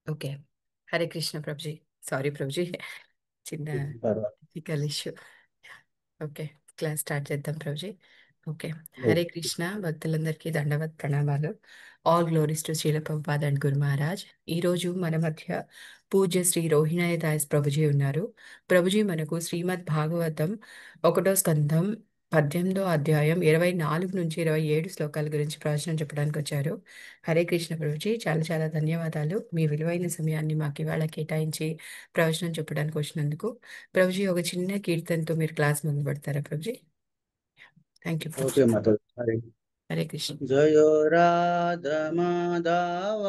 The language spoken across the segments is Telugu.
ఓకే. హరే కృష్ణ ప్రభుజీ. సారీ ప్రభుజీ. చిన్న పర్వాలేదు. Technical issue. Okay. Class start చేద్దాం ప్రభుజీ. ఓకే. హరే కృష్ణ భక్తులందరికీ దండవత్ ప్రణామాలు. All glories to Srila Prabhupad and Guru Maharaj. ఈరోజు మన మధ్య పూజ్య శ్రీ రోహిణాయ దాస్ ప్రభుజీ ఉన్నారు. ప్రభుజీ మనకు శ్రీమద్ భాగవతం 1వ స్కంధం 18వ అధ్యాయం 24 నుంచి 27 శ్లోకాల గురించి ప్రవచనం చెప్పడానికి వచ్చారు. హరే కృష్ణ ప్రభుజీ, చాలా చాలా ధన్యవాదాలు. మీ విలువైన సమయాన్ని మాకు ఇవాళ కేటాయించి ప్రవచనం చెప్పడానికి వచ్చినందుకు. ప్రభుజీ, ఒక చిన్న కీర్తనతో మీరు క్లాస్ మొదలు పెడతారా Prabhuji? Thank you Prabhuji. Okay మాత. హరే హరే కృష్ణ. జయో రాధ మాధవ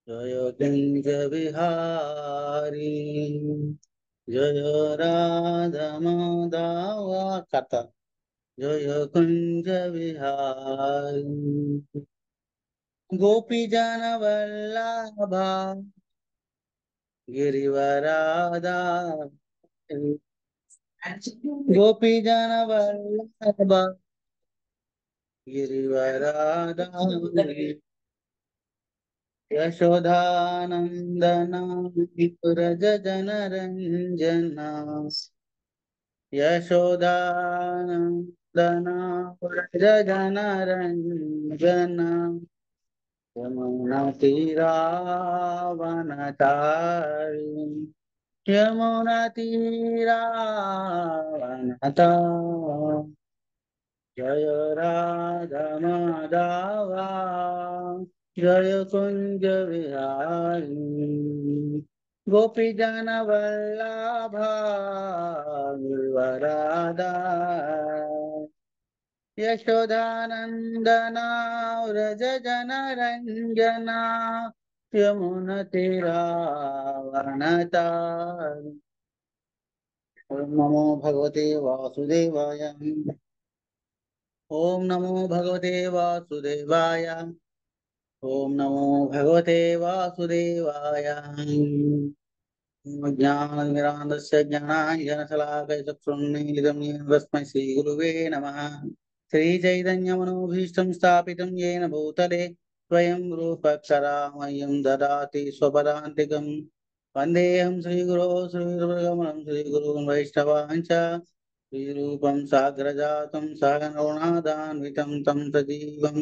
జయ కుంజ విహారీ జయ రాధ మాధవ కథ జయ కుంజ విహారీ గోపీ జన వల్లభ గిరివరాధా గోపీ జన వల్లభ గిరివరాధా యశోదానందన విపురజ జనరంజన యశోదానందన పురజ జనరంజన యమునా తీరావనతారి యమునా తీరావనతారి జయ రాధ మాధవ జయ కుంజ విహారీ గోపీ జన వల్లభ వరాధా యశోదానందన వ్రజ జనరంజన యమున తీరావనతారి ఓం నమో భగవతే వాసుదేవాయ ఓం నమో భగవతే వాసుదేవాయ ఓం నమో భగవతే వాసుదేవాయ జ్ఞాననిరాంతస్య జ్ఞానాంజనశలాకయ చక్షుర్మీలితం येन तस्मै श्रीगुरुवे नमः श्रीचैतन्यमनोभीष्टं स्थापितं येन भूतले स्वयं रूपक्षरामयं ददाति स्वपदान्तिकं वन्देऽहं श्रीगुरो श्रीगुरुकमलं श्रीगुरून् वैष्णवाञ्च श्रीरूपं साग्रजातं सहगणरघुनाथान्वितं तं सजीवं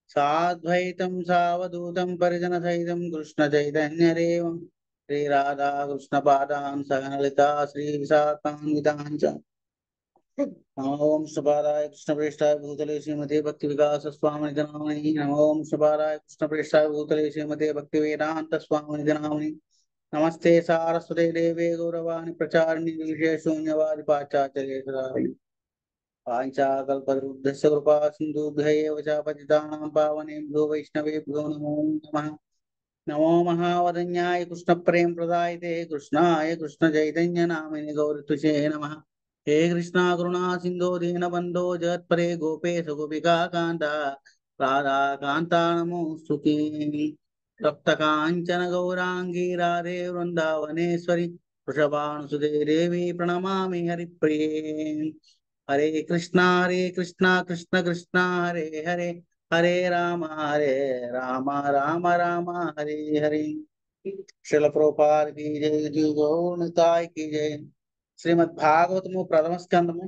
साद्वैतं सावधूतं परिजनसहितं कृष्णचैतन्यदेवं श्री राधा कृष्ण पादान सहनलिता श्री विशाखान्वितां च नमो शुभाराय कृष्ण प्रेष्ठाय भूतले श्रीमते भक्ति विकास स्वामी नामिनी नमो शुभाराय कृष्ण प्रेष्ठाय भूतले श्रीमते भक्ति वेदांत स्वामी नामिनी नमस्ते सारस्वते देवे गौरवाणी प्रचारिणी विशेषशून्यवादि पाश्चात्य पाञ्चाकल्पतरुभ्यश्च कृपा सिन्धुभ्य एव च पतितानां पावनेभ्यो वैष्णवेभ्यो नमो नमः नमो महावदन्याय कृष्ण प्रेम प्रदायते कृष्णाय कृष्ण चैतन्य नामिने गौरतुषे नमः हे कृष्णा करुणा सिंधो दीनबंधो जगत्परे गोपेश गोपिका कांता राधा कांता नमोस्तुते तप्त कांचन गौरांगी राधे वृंदावनेश्वरी वृषभानुसुते देवी प्रणमामि हरिप्रिये हरे कृष्णा कृष्ण कृष्ण हरे हरे हरे राम राम राम हरे हरे शिल प्रोपाल की जय जय गौर निताय की जय శ్రీమద్ భాగవతము ప్రథమ స్కందము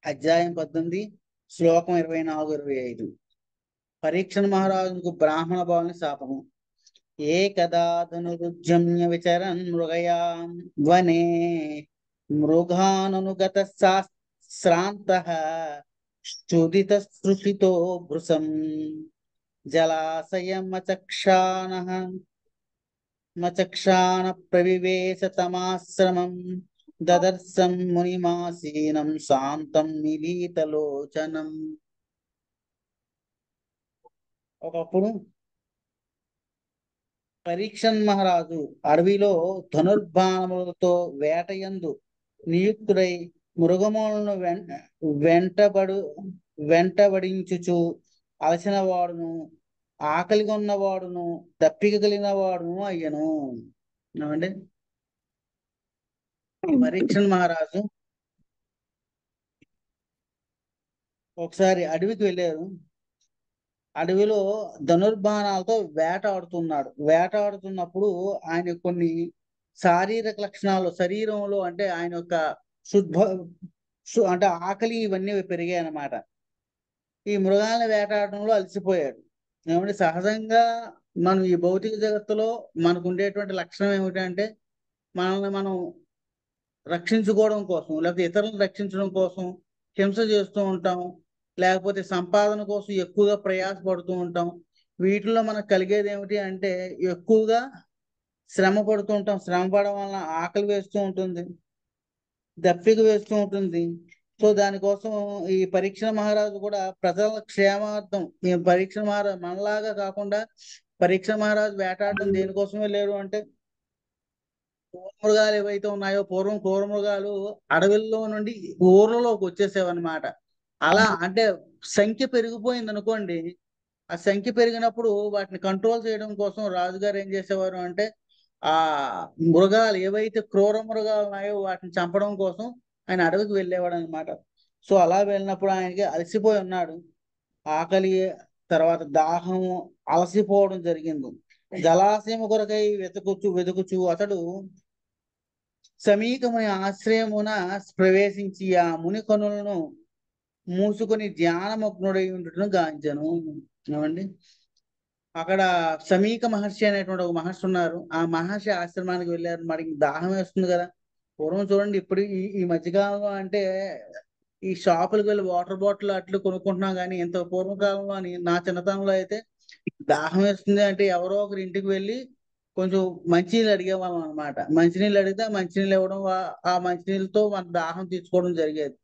అధ్యాయం 18 శ్లోకం 24-25. పరీక్షణ మహారాజుకు బ్రాహ్మణ బాలుని శాపము. ఏకదా ధనురుజ్జమ్య విచరన్ మృగయాం వనే మృగాననుగత శ్రాంతః స్తుదిత స్పృశితో భృశం జలాశయమచక్షానః మచక్షాన ప్రవివేశ తమాశ్రమం దదర్శం మునిమాసీనం శాంతం మిలీతలోచనం. ఒకప్పుడు పరీక్షన్ మహారాజు అడవిలో ధనుర్బాణములతో వేటయందు నియుక్తుడై మృగములను వెంటబడించుచు అలసిన వాడును ఆకలిగొన్న వాడును దప్పిక కలిగిన వాడును అయ్యను. ఏమండి, పరీక్షన్ మహారాజు ఒకసారి అడవికి వెళ్ళారు. అడవిలో ధనుర్బాణాలతో వేటాడుతున్నాడు. వేటాడుతున్నప్పుడు ఆయన కొన్ని శారీరక లక్షణాలు శరీరంలో అంటే ఆయన యొక్క శుద్ధ అంటే ఆకలి ఇవన్నీ పెరిగాయి అన్నమాట. ఈ మృగాలను వేటాడడంలో అలసిపోయాడు. ఏమంటే సహజంగా మనం ఈ భౌతిక జగత్తులో మనకు ఉండేటువంటి లక్షణం ఏమిటంటే మనల్ని మనం రక్షించుకోవడం కోసం, లేకపోతే ఇతరులను రక్షించడం కోసం హింస చేస్తూ ఉంటాం, లేకపోతే సంపాదన కోసం ఎక్కువగా ప్రయాసపడుతూ ఉంటాం. వీటిలో మనకు కలిగేది ఏమిటి అంటే ఎక్కువగా శ్రమ పడుతూ ఉంటాం. శ్రమ పడడం వలన ఆకలి వేస్తూ ఉంటుంది, దప్పిక వేస్తూ ఉంటుంది. సో దానికోసం ఈ పరీక్ష మహారాజు కూడా ప్రజల క్షేమార్థం, ఈ పరీక్ష మహారాజు మనలాగా కాకుండా పరీక్ష మహారాజు వేటాడడం దేనికోసమే లేరు అంటే క్రూరమృగాలు ఏవైతే ఉన్నాయో పూర్వం క్రూరమృగాలు అడవుల్లో నుండి ఊర్లలోకి వచ్చేసేవన్నమాట. అలా అంటే సంఖ్య పెరిగిపోయింది అనుకోండి. ఆ సంఖ్య పెరిగినప్పుడు వాటిని కంట్రోల్ చేయడం కోసం రాజుగారు ఏం చేసేవారు అంటే ఆ మృగాలు ఏవైతే క్రూర మృగాలు ఉన్నాయో వాటిని చంపడం కోసం ఆయన అడవికి వెళ్ళేవాడు అనమాట. సో అలా వెళ్ళినప్పుడు ఆయనకి అలసిపోయి ఉన్నాడు. ఆకలి, తర్వాత దాహము, అలసిపోవడం జరిగింది. జలాశయం కొరకై వెతుకుచు వెతుకుచు అతడు సమీకముని ఆశ్రయమున ప్రవేశించి ఆ ముని కనులను మూసుకొని ధ్యానమగ్నుడై ఉండుటను గాంచెను. ఏమండి, అక్కడ సమీక మహర్షి అనేటువంటి ఒక మహర్షి ఉన్నారు. ఆ మహర్షి ఆశ్రమానికి వెళ్ళారు. మరి దాహం వేస్తుంది కదా. పూర్వం చూడండి, ఇప్పుడు ఈ మధ్యకాలంలో అంటే ఈ షాపులకు వెళ్ళి వాటర్ బాటిల్ అట్లు కొనుక్కుంటున్నాం. కానీ ఇంత పూర్వకాలంలో అని నా చిన్నతనంలో అయితే దాహం వేస్తుంది అంటే ఎవరో ఒకరి ఇంటికి వెళ్ళి కొంచెం మంచినీళ్ళు అడిగేవాళ్ళం అనమాట. మంచినీళ్ళు అడిగితే ఆ మంచినీళ్ళు ఇవ్వడం, ఆ మంచినీళ్ళతో మన దాహం తీర్చుకోవడం జరిగేది.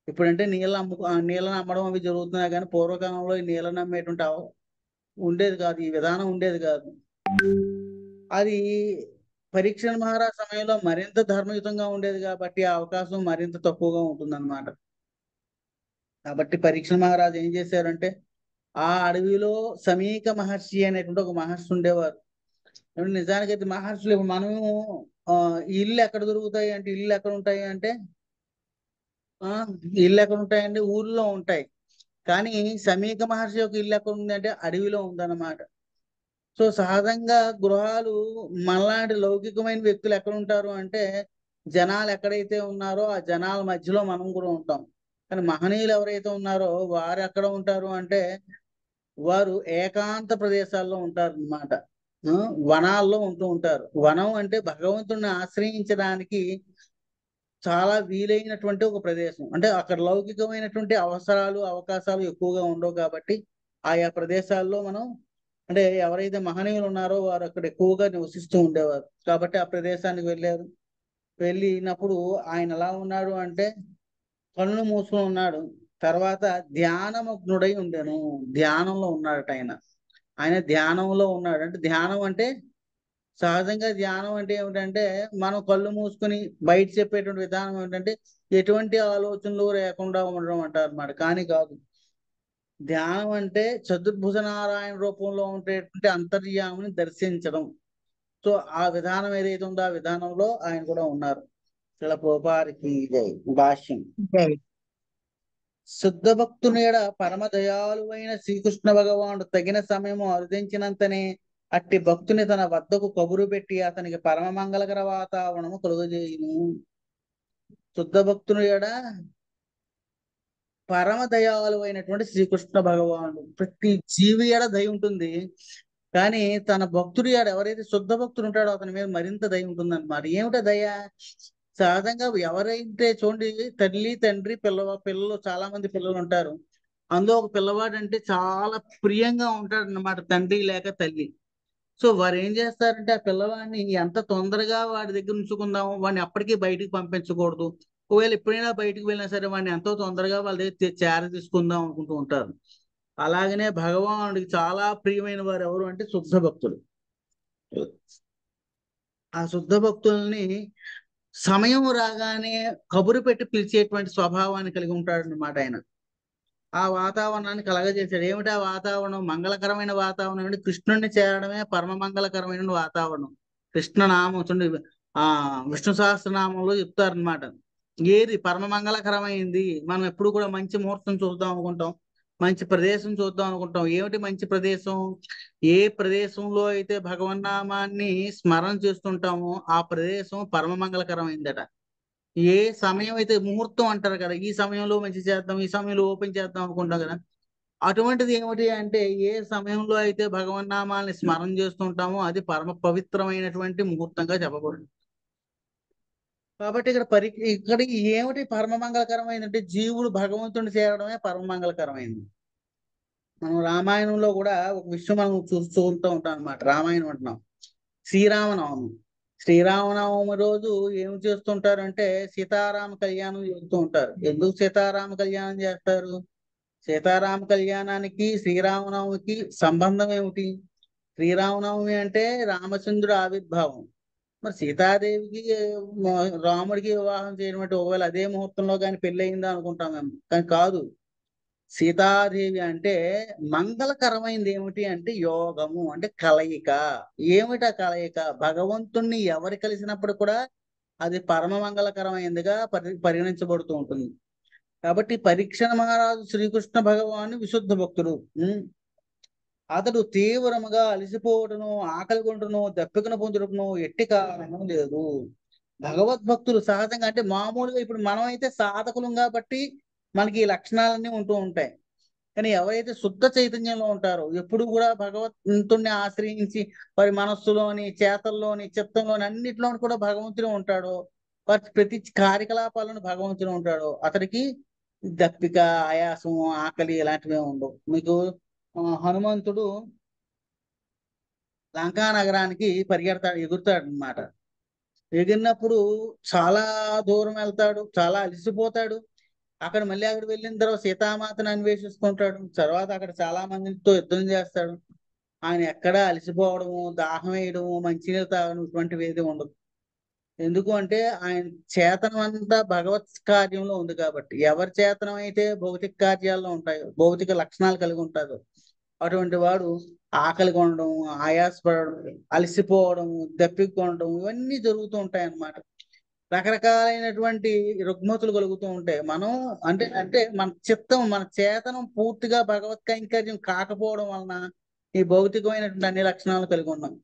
ఇప్పుడంటే నీళ్ళని అమ్మడం అవి జరుగుతున్నాయి. కానీ పూర్వకాలంలో ఈ నీళ్ళని అమ్మేటువంటి ఉండేది కాదు, ఈ విధానం ఉండేది కాదు. అది పరీక్ష మహారాజ్ సమయంలో మరింత ధర్మయుతంగా ఉండేది కాబట్టి ఆ అవకాశం మరింత తక్కువగా ఉంటుందన్నమాట. కాబట్టి పరీక్ష మహారాజు ఏం చేశారంటే ఆ అడవిలో సమీక మహర్షి అనేటువంటి ఒక మహర్షి ఉండేవారు. నిజానికైతే మహర్షులు ఇప్పుడు మనము ఇల్లు ఎక్కడ దొరుకుతాయి అంటే ఇల్లు ఎక్కడ ఉంటాయి అంటే ఆ ఇల్లు ఎక్కడ ఉంటాయండి, ఊర్లో ఉంటాయి. కానీ సమీక మహర్షి యొక్క ఇల్లు ఎక్కడ ఉంది అంటే అడవిలో ఉందన్నమాట. సో సహజంగా గృహాలు మనలాంటి లౌకికమైన వ్యక్తులు ఎక్కడ ఉంటారు అంటే జనాలు ఎక్కడైతే ఉన్నారో ఆ జనాల మధ్యలో మనం కూడా ఉంటాం. కానీ మహనీయులు ఎవరైతే ఉన్నారో వారు ఎక్కడ ఉంటారు అంటే వారు ఏకాంత ప్రదేశాల్లో ఉంటారు అన్నమాట. వనాల్లో ఉంటూ ఉంటారు. వనం అంటే భగవంతుడిని ఆశ్రయించడానికి చాలా వీలైనటువంటి ఒక ప్రదేశం. అంటే అక్కడ లౌకికమైనటువంటి అవసరాలు అవకాశాలు ఎక్కువగా ఉండవు కాబట్టి ఆయా ప్రదేశాల్లో మనం అంటే ఎవరైతే మహనీయులు ఉన్నారో వారు అక్కడ ఎక్కువగా నివసిస్తూ ఉండేవారు. కాబట్టి ఆ ప్రదేశానికి వెళ్ళారు. వెళ్ళినప్పుడు ఆయన ఎలా ఉన్నాడు అంటే కళ్ళు మూసుకొని ఉన్నాడు. తర్వాత ధ్యానమగ్నుడై ఉండెను. ధ్యానంలో ఉన్నాడట ఆయన. ఆయన ధ్యానంలో ఉన్నాడు. అంటే ధ్యానం అంటే సహజంగా ధ్యానం అంటే ఏమిటంటే మనం కళ్ళు మూసుకొని బయట చెప్పేటువంటి విధానం ఏమిటంటే ఎటువంటి ఆలోచనలు లేకుండా ఉండడం అంటారు అన్నమాట. కానీ కాదు, ధ్యానం అంటే చతుర్భుజ నారాయణ రూపంలో ఉండేటువంటి అంతర్యామిని దర్శించడం. సో ఆ విధానం ఏదైతే ఉందో ఆ విధానంలో ఆయన కూడా ఉన్నారు. ఇలా ప్రభుపాదికి జై. భాష్యం. జై. శుద్ధ భక్తునేడ పరమ దయాళువైన శ్రీకృష్ణ భగవానుడు తగిన సమయము అరుదించినంతనే అట్టి భక్తుని తన వద్దకు కబురు పెట్టి అతనికి పరమ మంగళకర వాతావరణము కలుగజేయును. శుద్ధ భక్తుని ఎడ పరమ దయాలు అయినటువంటి శ్రీకృష్ణ భగవానుడు. ప్రతి జీవి ఎడ దయ ఉంటుంది. కానీ తన భక్తుడి ఎడ ఎవరైతే శుద్ధ భక్తుడు ఉంటాడో అతని మీద మరింత దయ ఉంటుంది అన్నమాట. ఏమిటో దయ? సహజంగా ఎవరైతే చూడండి, తల్లి తండ్రి పిల్లలు చాలా మంది పిల్లలు ఉంటారు. అందులో ఒక పిల్లవాడు అంటే చాలా ప్రియంగా ఉంటాడు అన్నమాట, తండ్రి లేక తల్లి. సో వారు ఏం చేస్తారంటే ఆ పిల్లవాడిని ఎంత తొందరగా వాడి దగ్గర ఉంచుకుందాము, వాడిని అప్పటికీ బయటికి పంపించకూడదు. ఒకవేళ ఎప్పుడైనా బయటికి వెళ్ళినా సరే వాడిని ఎంతో తొందరగా వాళ్ళ దగ్గర చేర తీసుకుందాం అనుకుంటూ ఉంటారు. అలాగనే భగవానుడికి చాలా ప్రియమైన వారు ఎవరు అంటే శుద్ధ భక్తులు. ఆ శుద్ధ భక్తుల్ని సమయం రాగానే కబురు పెట్టి పిలిచేటువంటి స్వభావాన్ని కలిగి ఉంటాడు అన్నమాట ఆయన. ఆ వాతావరణాన్ని కలగజేశాడు. ఏమిటి ఆ వాతావరణం? మంగళకరమైన వాతావరణం అంటే కృష్ణుడిని చేరడమే పరమ మంగళకరమైన వాతావరణం. కృష్ణనామం చూడండి, విష్ణు సహస్రనామంలో చెప్తారనమాట. ఏది పరమ మంగళకరమైంది? మనం ఎప్పుడు కూడా మంచి ముహూర్తం చూద్దాం అనుకుంటాం. మంచి ప్రదేశం చూద్దాం అనుకుంటాం. ఏమిటి మంచి ప్రదేశం? ఏ ప్రదేశంలో అయితే భగవన్నామాన్ని స్మరణ చేస్తుంటామో ఆ ప్రదేశం పరమ మంగళకరమైందట. ఏ సమయం అయితే ముహూర్తం అంటారు కదా, ఈ సమయంలో మంచి చేద్దాం, ఈ సమయంలో ఓపెన్ చేద్దాం అనుకుంటాం కదా, అటువంటిది ఏమిటి అంటే ఏ సమయంలో అయితే భగవన్నామాన్ని స్మరణ చేస్తుంటామో అది పరమ పవిత్రమైనటువంటి ముహూర్తంగా చెప్పబడింది. కాబట్టి ఇక్కడ ఏమిటి పరమ మంగళకరమైందంటే జీవుడు భగవంతుని చేరడమే పరమ మంగళకరమైంది. మనం రామాయణంలో కూడా ఒక విషయం మనం చూస్తూ ఉంటాం అనమాట. రామాయణం అంటున్నాం, శ్రీరామనవమి. శ్రీరామనవమి రోజు ఏం చేస్తుంటారంటే సీతారామ కళ్యాణం చేస్తూ ఉంటారు. ఎందుకు సీతారామ కళ్యాణం చేస్తారు? సీతారామ కళ్యాణానికి శ్రీరామనవమికి సంబంధం ఏమిటి? శ్రీరామనవమి అంటే రామచంద్రుడు ఆవిర్భావం. మరి సీతాదేవికి రాముడికి వివాహం చేయడం అంటే ఒకవేళ అదే ముహూర్తంలో కానీ పెళ్ళి అయిందా అనుకుంటాం మేము, కానీ కాదు. సీతాదేవి అంటే మంగళకరమైనది ఏమిటి అంటే యోగము, అంటే కలయిక. ఏమిటా కలయిక? భగవంతుణ్ణి ఎవరు కలిసినప్పుడు కూడా అది పరమ మంగళకరమైనదిగా పరిగణించబడుతూ ఉంటుంది. కాబట్టి పరీక్షణ మహారాజు శ్రీకృష్ణ భగవాను విశుద్ధ భక్తుడు. అతడు తీవ్రముగా అలసిపోవటను, ఆకలి కొంటును, దప్పికను పొందుటను ఎట్టి కారణము లేదు. భగవద్భక్తులు సహజంగా అంటే మామూలుగా ఇప్పుడు మనం అయితే సాధకులం కాబట్టి మనకి ఈ లక్షణాలన్నీ ఉంటూ ఉంటాయి. కానీ ఎవరైతే శుద్ధ చైతన్యంలో ఉంటారో ఎప్పుడు కూడా భగవంతుణ్ణి ఆశ్రయించి వారి మనస్సులోని, చేతల్లోని, చిత్తంలోని అన్నిటిలోని కూడా భగవంతుడు ఉంటాడో, వారి ప్రతి కార్యకలాపాలను భగవంతుడు ఉంటాడో అతడికి దప్పిక, ఆయాసం, ఆకలి ఇలాంటివే ఉండవు. మీకు హనుమంతుడు లంకా నగరానికి ఎగురుతాడు అనమాట. ఎగిరినప్పుడు చాలా దూరం వెళ్తాడు, చాలా అలసిపోతాడు. అక్కడ వెళ్ళిన తర్వాత సీతామాతను అన్వేషిస్తుంటాడు. తర్వాత అక్కడ చాలా మందితో యుద్ధం చేస్తాడు. ఆయన ఎక్కడా అలసిపోవడము, దాహం వేయడము, మంచినీళ్ళు తాగడం ఇటువంటివి ఏది ఉండదు. ఎందుకు అంటే ఆయన చేతనం అంతా భగవత్ కార్యంలో ఉంది కాబట్టి. ఎవరి చేతనం అయితే భౌతిక కార్యాల్లో ఉంటాయో, భౌతిక లక్షణాలు కలిగి ఉంటారో అటువంటి వాడు ఆకలి కొనడం, ఆయాసపడడం, అలసిపోవడం, దప్పిక కొనడం ఇవన్నీ జరుగుతూ ఉంటాయి అన్నమాట. రకరకాలైనటువంటి రుగ్మతులు కలుగుతూ ఉంటాయి. మనం అంటే మన చిత్తం, మన చేతనం పూర్తిగా భగవత్ కైంకర్యం కాకపోవడం వలన ఈ భౌతికమైనటువంటి అన్ని లక్షణాలు కలిగి ఉన్నాం.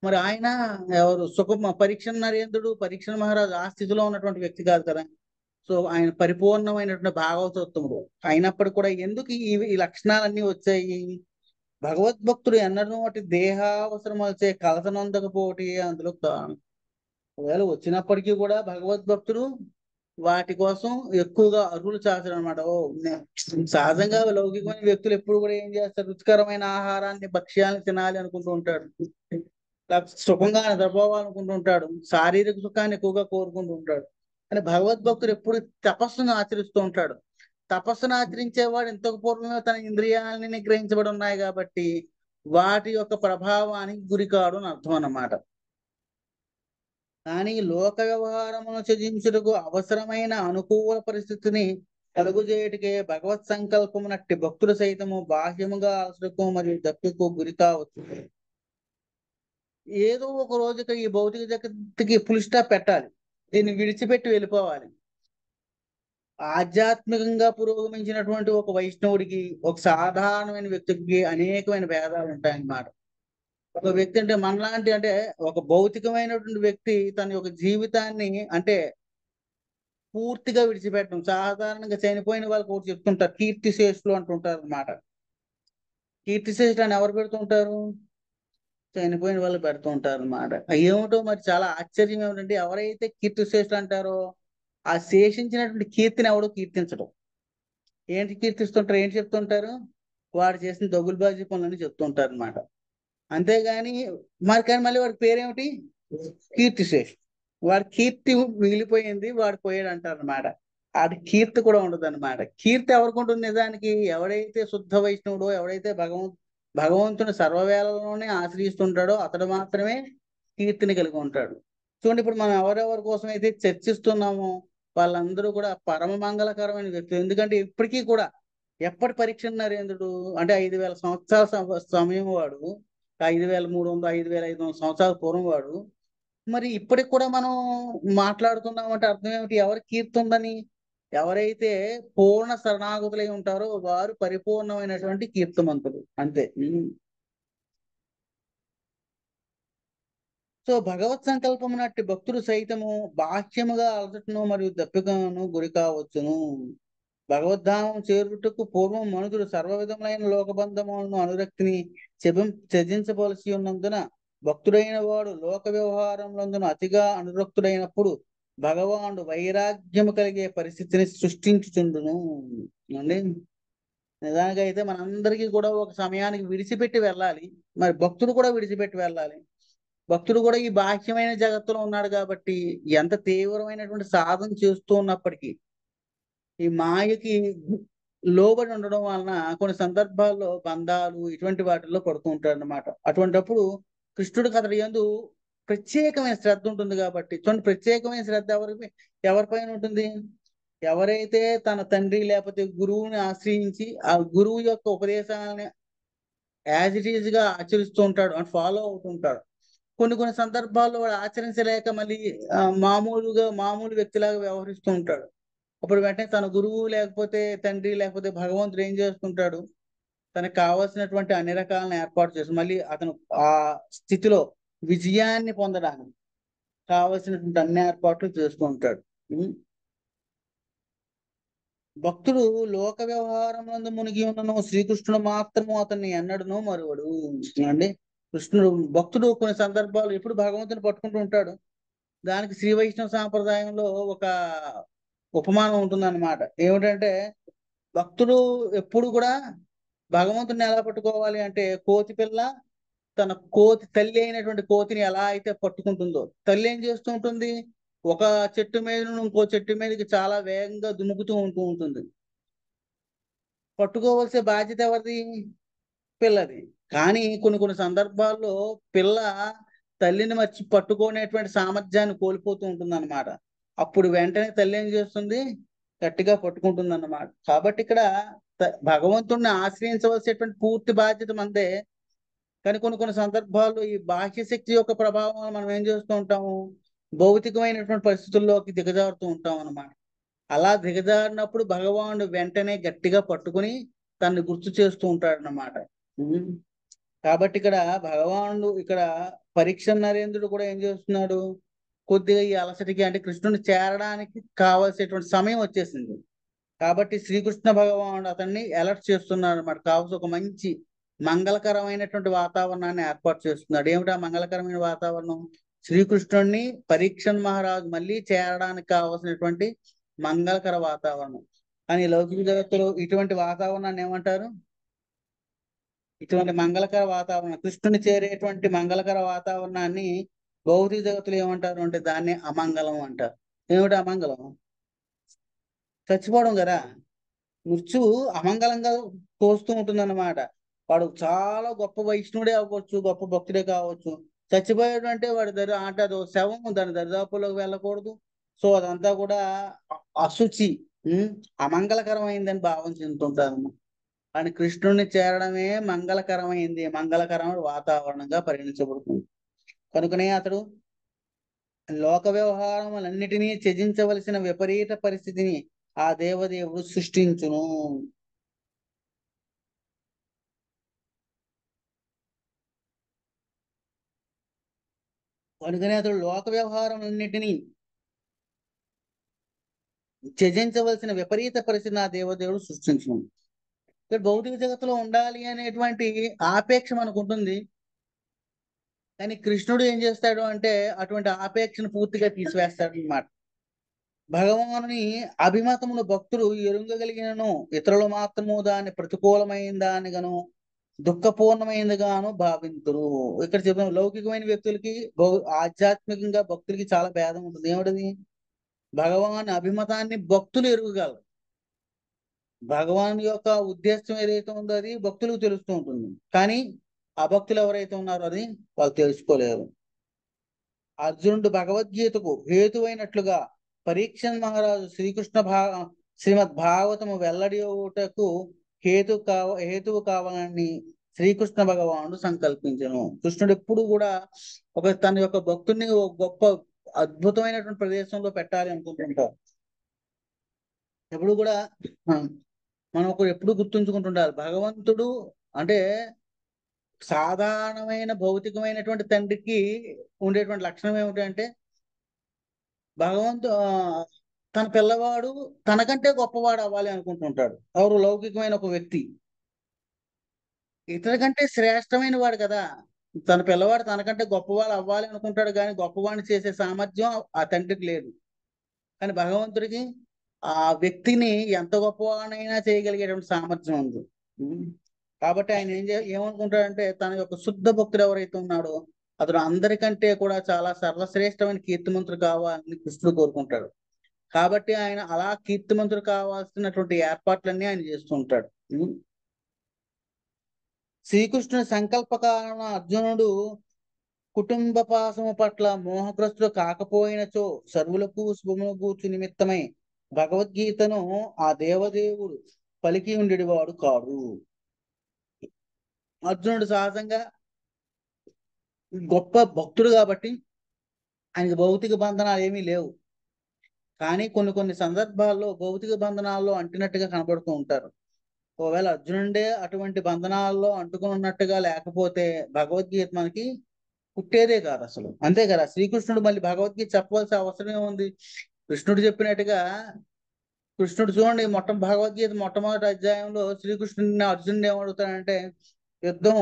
మరి ఆయన ఎవరు? పరీక్ష నరేంద్రుడు, పరీక్ష మహారాజు ఆ స్థితిలో ఉన్నటువంటి వ్యక్తి కాదు కదా. సో ఆయన పరిపూర్ణమైనటువంటి భాగవతోత్తముడు అయినప్పటికీ కూడా ఎందుకు ఈ లక్షణాలన్నీ వచ్చాయి? భగవద్భక్తుడు ఎన్నడూ వాటి దేహావసరం వచ్చే కలతనందకపోటి అందులో ఒకవేళ వచ్చినప్పటికీ కూడా భగవద్భక్తుడు వాటి కోసం ఎక్కువగా అరువులు చాచడం అనమాట. సహజంగా లౌకికమైన వ్యక్తులు ఎప్పుడు కూడా ఏం చేస్తారు? రుచికరమైన ఆహారాన్ని, భక్ష్యాన్ని తినాలి అనుకుంటూ ఉంటాడు, సుఖంగా నిద్రపోవాలనుకుంటూ ఉంటాడు, శారీరక సుఖాన్ని ఎక్కువగా కోరుకుంటూ ఉంటాడు. కానీ భగవద్భక్తుడు ఎప్పుడు తపస్సును ఆచరిస్తూ ఉంటాడు. తపస్సును ఆచరించేవాడు ఇంతకు పూర్వమే తన ఇంద్రియాలని నిగ్రహించబడి ఉన్నాయి కాబట్టి వాటి యొక్క ప్రభావానికి గురికాడు అని అర్థం అన్నమాట. కానీ లోక వ్యవహారమును త్యజించుటకు అవసరమైన అనుకూల పరిస్థితిని కలుగుచేయుటకే భగవత్ సంకల్పము నట్టి భక్తులు సైతము బాహ్యముగా అలసటకు మరియు దప్పికు గురి కావచ్చు. ఏదో ఒక రోజుకి ఈ భౌతిక జగత్తుకి ఫుల్ స్టాప్ పెట్టాలి, దీన్ని విడిచిపెట్టి వెళ్ళిపోవాలి. ఆధ్యాత్మికంగా పురోగమించినటువంటి ఒక వైష్ణవుడికి, ఒక సాధారణమైన వ్యక్తికి అనేకమైన భేదాలు ఉంటాయన్నమాట. ఒక వ్యక్తి అంటే మనలాంటి, అంటే ఒక భౌతికమైనటువంటి వ్యక్తి తన యొక్క జీవితాన్ని అంటే పూర్తిగా విడిచిపెట్టడం. సాధారణంగా చనిపోయిన వాళ్ళకి ఒకటి చెప్తుంటారు, కీర్తిశేషులు అంటుంటారు అనమాట. కీర్తిశేషులు అని ఎవరు పెడుతుంటారు? చనిపోయిన వాళ్ళు పెడుతూ ఉంటారు అనమాట. ఏమిటో మరి చాలా ఆశ్చర్యం ఏమిటంటే ఎవరైతే కీర్తిశేషులు అంటారో ఆ శేషించినటువంటి కీర్తిని ఎవడో కీర్తించడం. ఏంటి కీర్తిస్తుంటారు? ఏంటి చెప్తుంటారు? వాడు చేసిన దగులుబాజీ పనులని చెప్తుంటారు అనమాట. అంతేగాని మరి కానీ మళ్ళీ వాడి పేరేమిటి? కీర్తిశేష్. వాడి కీర్తి మిగిలిపోయింది, వాడు పోయాడు అంటారు అనమాట. వాడి కీర్తి కూడా ఉండదు అనమాట. కీర్తి ఎవరికి ఉంటుంది? నిజానికి ఎవడైతే శుద్ధ వైష్ణవుడో, ఎవడైతే భగవంతుని సర్వవేళలోనే ఆశ్రయిస్తుంటాడో అతడు మాత్రమే కీర్తిని కలిగి ఉంటాడు. చూడండి, ఇప్పుడు మనం ఎవరెవరి కోసం అయితే చర్చిస్తున్నామో వాళ్ళందరూ కూడా పరమ మంగళకరమైన వ్యక్తులు. ఎందుకంటే ఇప్పటికీ కూడా ఎప్పటి పరీక్ష నరేంద్రుడు అంటే 5,000 సంవత్సరాల సమయం వాడు, 5,300 5,500 సంవత్సరాల పూర్వం వాడు. మరి ఇప్పటికి కూడా మనం మాట్లాడుతున్నాం అంటే అర్థం ఏమిటి? ఎవరి కీర్తి ఉందని? ఎవరైతే పూర్ణ శరణాగతులై ఉంటారో వారు పరిపూర్ణమైనటువంటి కీర్తిమంతులు అంతే. సో భగవత్ సంకల్పము నట్టి భక్తుడు సైతము బాహ్యముగా అలసటను మరియు దప్పికను గురి కావచ్చును. భగవద్ధామం చేరుటకు పూర్వం మనుషుడు సర్వ విధములైన లోకబంధములను అనురక్తిని త్యజించవలసి ఉన్నందున భక్తుడైన వాడు లోక వ్యవహారములందున అతిగా అనురక్తుడైనప్పుడు భగవానుడు వైరాగ్యము కలిగే పరిస్థితిని సృష్టించుచుండును అండి. నిజానికైతే మనందరికీ కూడా ఒక సమయానికి విడిచిపెట్టి వెళ్ళాలి. మరి భక్తుడు కూడా విడిచిపెట్టి వెళ్ళాలి. భక్తుడు కూడా ఈ బాహ్యమైన జగత్తులో ఉన్నాడు కాబట్టి ఎంత తీవ్రమైనటువంటి సాధన చేస్తూ ఉన్నప్పటికీ ఈ మాయకి లోబడి ఉండడం వలన కొన్ని సందర్భాల్లో బంధాలు ఇటువంటి వాటిల్లో పడుతూ ఉంటాడు అన్నమాట. అటువంటిప్పుడు కృష్ణుడికి అతడి యందు ప్రత్యేకమైన శ్రద్ధ ఉంటుంది కాబట్టి, చూడండి ప్రత్యేకమైన శ్రద్ధ ఎవరిపైన ఉంటుంది? ఎవరైతే తన తండ్రి లేకపోతే గురువుని ఆశ్రయించి ఆ గురువు యొక్క ఉపదేశాలని యాజ్ ఇట్ ఈజ్ గా ఆచరిస్తూ ఉంటాడు అండ్ ఫాలో అవుతుంటాడు. కొన్ని సందర్భాల్లో వాడు ఆచరించలేక మళ్ళీ మామూలు వ్యక్తిలాగా వ్యవహరిస్తూ ఉంటాడు. అప్పుడు వెంటనే తన గురువు లేకపోతే తండ్రి లేకపోతే భగవంతుడు ఏం చేస్తుంటాడు? తనకు కావాల్సినటువంటి అన్ని రకాలను ఏర్పాటు చేసి మళ్ళీ అతను ఆ స్థితిలో విజయాన్ని పొందడానికి కావలసినటువంటి అన్ని ఏర్పాట్లు చేస్తూ ఉంటాడు. భక్తుడు లోక వ్యవహారం మునిగి ఉన్నను శ్రీకృష్ణుడు మాత్రము అతన్ని ఎన్నడను మరువడు అండి. భక్తుడు కొన్ని సందర్భాలు ఎప్పుడు భగవంతుని పట్టుకుంటూ ఉంటాడు. దానికి శ్రీ వైష్ణవ సాంప్రదాయంలో ఒక ఉపమానం ఉంటుందన్నమాట. ఏమిటంటే భక్తుడు ఎప్పుడు కూడా భగవంతుని ఎలా పట్టుకోవాలి అంటే కోతి పిల్ల తన తల్లి అయినటువంటి కోతిని ఎలా అయితే పట్టుకుంటుందో, తల్లి ఏం చేస్తూ ఉంటుంది? ఒక చెట్టు మీద ఇంకో చెట్టు మీదకి చాలా వేగంగా దుముకుతూ ఉంటుంది. పట్టుకోవాల్సిన బాధ్యత ఎవరిది? పిల్లది. కానీ కొన్ని సందర్భాల్లో పిల్ల తల్లిని మర్చి పట్టుకునేటువంటి సామర్థ్యాన్ని కోల్పోతూ ఉంటుంది అన్నమాట. అప్పుడు వెంటనే తల్లి ఏం చేస్తుంది? గట్టిగా పట్టుకుంటుంది అన్నమాట. కాబట్టి ఇక్కడ భగవంతుడిని ఆశ్రయించవలసినటువంటి పూర్తి బాధ్యత మందే. కానీ కొన్ని సందర్భాల్లో ఈ బాహ్య శక్తి యొక్క ప్రభావం మనం ఏం చేస్తూ ఉంటాము? భౌతికమైనటువంటి పరిస్థితుల్లోకి దిగజారుతూ ఉంటాం అన్నమాట. అలా దిగజారినప్పుడు భగవానుడు వెంటనే గట్టిగా పట్టుకుని తనని గుర్తు చేస్తూ ఉంటాడు అన్నమాట. కాబట్టి ఇక్కడ భగవానుడు పరీక్ష నరేంద్రుడు కూడా ఏం చేస్తున్నాడు? కొద్దిగా ఈ అలసటికి అంటే కృష్ణుని చేరడానికి కావలసినటువంటి సమయం వచ్చేసింది. కాబట్టి శ్రీకృష్ణ భగవానుడు అతన్ని అలర్ట్ చేస్తున్నాడు అన్నమాట. కావాల్సి ఒక మంచి మంగళకరమైనటువంటి వాతావరణాన్ని ఏర్పాటు చేస్తున్నాడు. ఏమిటా మంగళకరమైన వాతావరణం? శ్రీకృష్ణుడిని పరీక్షణ్ మహారాజు మళ్ళీ చేరడానికి కావాల్సినటువంటి మంగళకర వాతావరణం. కానీ లౌకిక జగత్తులో ఇటువంటి వాతావరణాన్ని ఏమంటారు? ఇటువంటి మంగళకర వాతావరణం, కృష్ణుని చేరేటువంటి మంగళకర వాతావరణాన్ని భౌతిక జగత్తులు ఏమంటారు అంటే దాన్ని అమంగళం అంటారు. ఏమిటి అమంగళం? చచ్చిపోవడం కదా. మృత్యువు అమంగళంగా తోస్తూ ఉంటుందన్నమాట. వాడు చాలా గొప్ప వైష్ణవుడే అవ్వచ్చు, గొప్ప భక్తుడే కావచ్చు. చచ్చిపోయాడు అంటే వాడి అంటే అది శవం, దాని దరిదాపులోకి వెళ్ళకూడదు. సో అదంతా కూడా అశుచి, అమంగళకరమైందని భావం చెందుతుంటారు. అని కృష్ణుడిని చేరడమే మంగళకరమైంది, మంగళకరమైన వాతావరణంగా పరిగణించబడుతుంది. కనుకనే అతడు లోక వ్యవహారములన్నిటినీ త్యజించవలసిన విపరీత పరిస్థితిని ఆ దేవదేవుడు సృష్టించును. కనుకనే అతడు లోక వ్యవహారములన్నిటినీ త్యజించవలసిన విపరీత పరిస్థితిని ఆ దేవదేవుడు సృష్టించును. ఇక్కడ భౌతిక జగత్తులో ఉండాలి అనేటువంటి ఆపేక్ష మనకు ఉంటుంది. కానీ కృష్ణుడు ఏం చేస్తాడు అంటే అటువంటి ఆపేక్షను పూర్తిగా తీసివేస్తాడు అన్నమాట. భగవానుని అభిమతమును భక్తుడు ఎరుంగగలిగినను ఇతరులు మాత్రము దాన్ని ప్రతికూలమైందానిగాను దుఃఖపూర్ణమైనదిగాను భావింతురు. ఇక్కడ చెప్పిన లౌకికమైన వ్యక్తులకి ఆధ్యాత్మికంగా భక్తులకి చాలా భేదం ఉంటుంది. ఏమిటది? భగవాన్ అభిమతాన్ని భక్తులు ఎరుగగలరు. భగవాన్ యొక్క ఉద్దేశం ఏదైతే ఉందో అది భక్తులకు తెలుస్తూ ఉంటుంది. కానీ అభక్తులు ఎవరైతే ఉన్నారో అది వాళ్ళు తెలుసుకోలేరు. అర్జునుడు భగవద్గీతకు హేతువైనట్లుగా పరీక్షణ్ మహారాజు శ్రీమద్ భాగవతము వెల్లడిటకు హేతువు కావాలని శ్రీకృష్ణ భగవానుడు సంకల్పించను. కృష్ణుడు ఎప్పుడు కూడా తన యొక్క భక్తుడిని ఒక గొప్ప అద్భుతమైనటువంటి ప్రదేశంలో పెట్టాలి అనుకుంటుంటారు. ఎప్పుడు కూడా ఆ, మనం ఒకరు ఎప్పుడు గుర్తుంచుకుంటుండాలి. భగవంతుడు అంటే సాధారణమైన భౌతికమైనటువంటి తండ్రికి ఉండేటువంటి లక్షణం ఏమిటంటే తన పిల్లవాడు తనకంటే గొప్పవాడు అవ్వాలి అనుకుంటుంటాడు. ఎవరు? లౌకికమైన ఒక వ్యక్తి ఇతని కంటే శ్రేష్టమైన వాడు కదా. తన పిల్లవాడు తనకంటే గొప్పవాడు అవ్వాలి అనుకుంటాడు, కానీ గొప్పవాడిని చేసే సామర్థ్యం ఆ తండ్రికి లేదు. కానీ భగవంతుడికి ఆ వ్యక్తిని ఎంత గొప్పవాడైనా చేయగలిగేటువంటి సామర్థ్యం ఉంది. ఉం. కాబట్టి ఆయన ఏమనుకుంటాడంటే తన యొక్క శుద్ధ భక్తుడు ఎవరైతే ఉన్నాడో అతడు అందరికంటే కూడా చాలా సర్వశ్రేష్టమైన కీర్తిమంతుడు కావాలని కృష్ణుడు కోరుకుంటాడు. కాబట్టి ఆయన అలా కీర్తిమంతుడు కావాల్సినటువంటి ఏర్పాట్లన్నీ ఆయన చేస్తూ ఉంటాడు. ఉం. శ్రీకృష్ణుని సంకల్ప కారణ అర్జునుడు కుటుంబ పాశము పట్ల మోహగ్రస్తుడు కాకపోయినచో సర్వులకు శుభమును గూర్చు నిమిత్తమై భగవద్గీతను ఆ దేవదేవుడు పలికి ఉండేవాడు కాడు. అర్జునుడు సహజంగా గొప్ప భక్తుడు కాబట్టి ఆయనకి భౌతిక బంధనాలు ఏమీ లేవు. కానీ కొన్ని కొన్ని సందర్భాల్లో భౌతిక బంధనాల్లో అంటినట్టుగా కనబడుతూ ఉంటారు. ఒకవేళ అర్జునుడే అటువంటి బంధనాల్లో అంటుకుని ఉన్నట్టుగా లేకపోతే భగవద్గీత మనకి పుట్టేదే కాదు అసలు. అంతే కదా. శ్రీకృష్ణుడు మళ్ళీ భగవద్గీత చెప్పవలసిన అవసరం ఏముంది? కృష్ణుడు చెప్పినట్టుగా కృష్ణుడు చూడండి, భగవద్గీత మొట్టమొదటి అధ్యాయంలో శ్రీకృష్ణుడిని అర్జునుడు ఏమడుగుతాడంటే యుద్ధం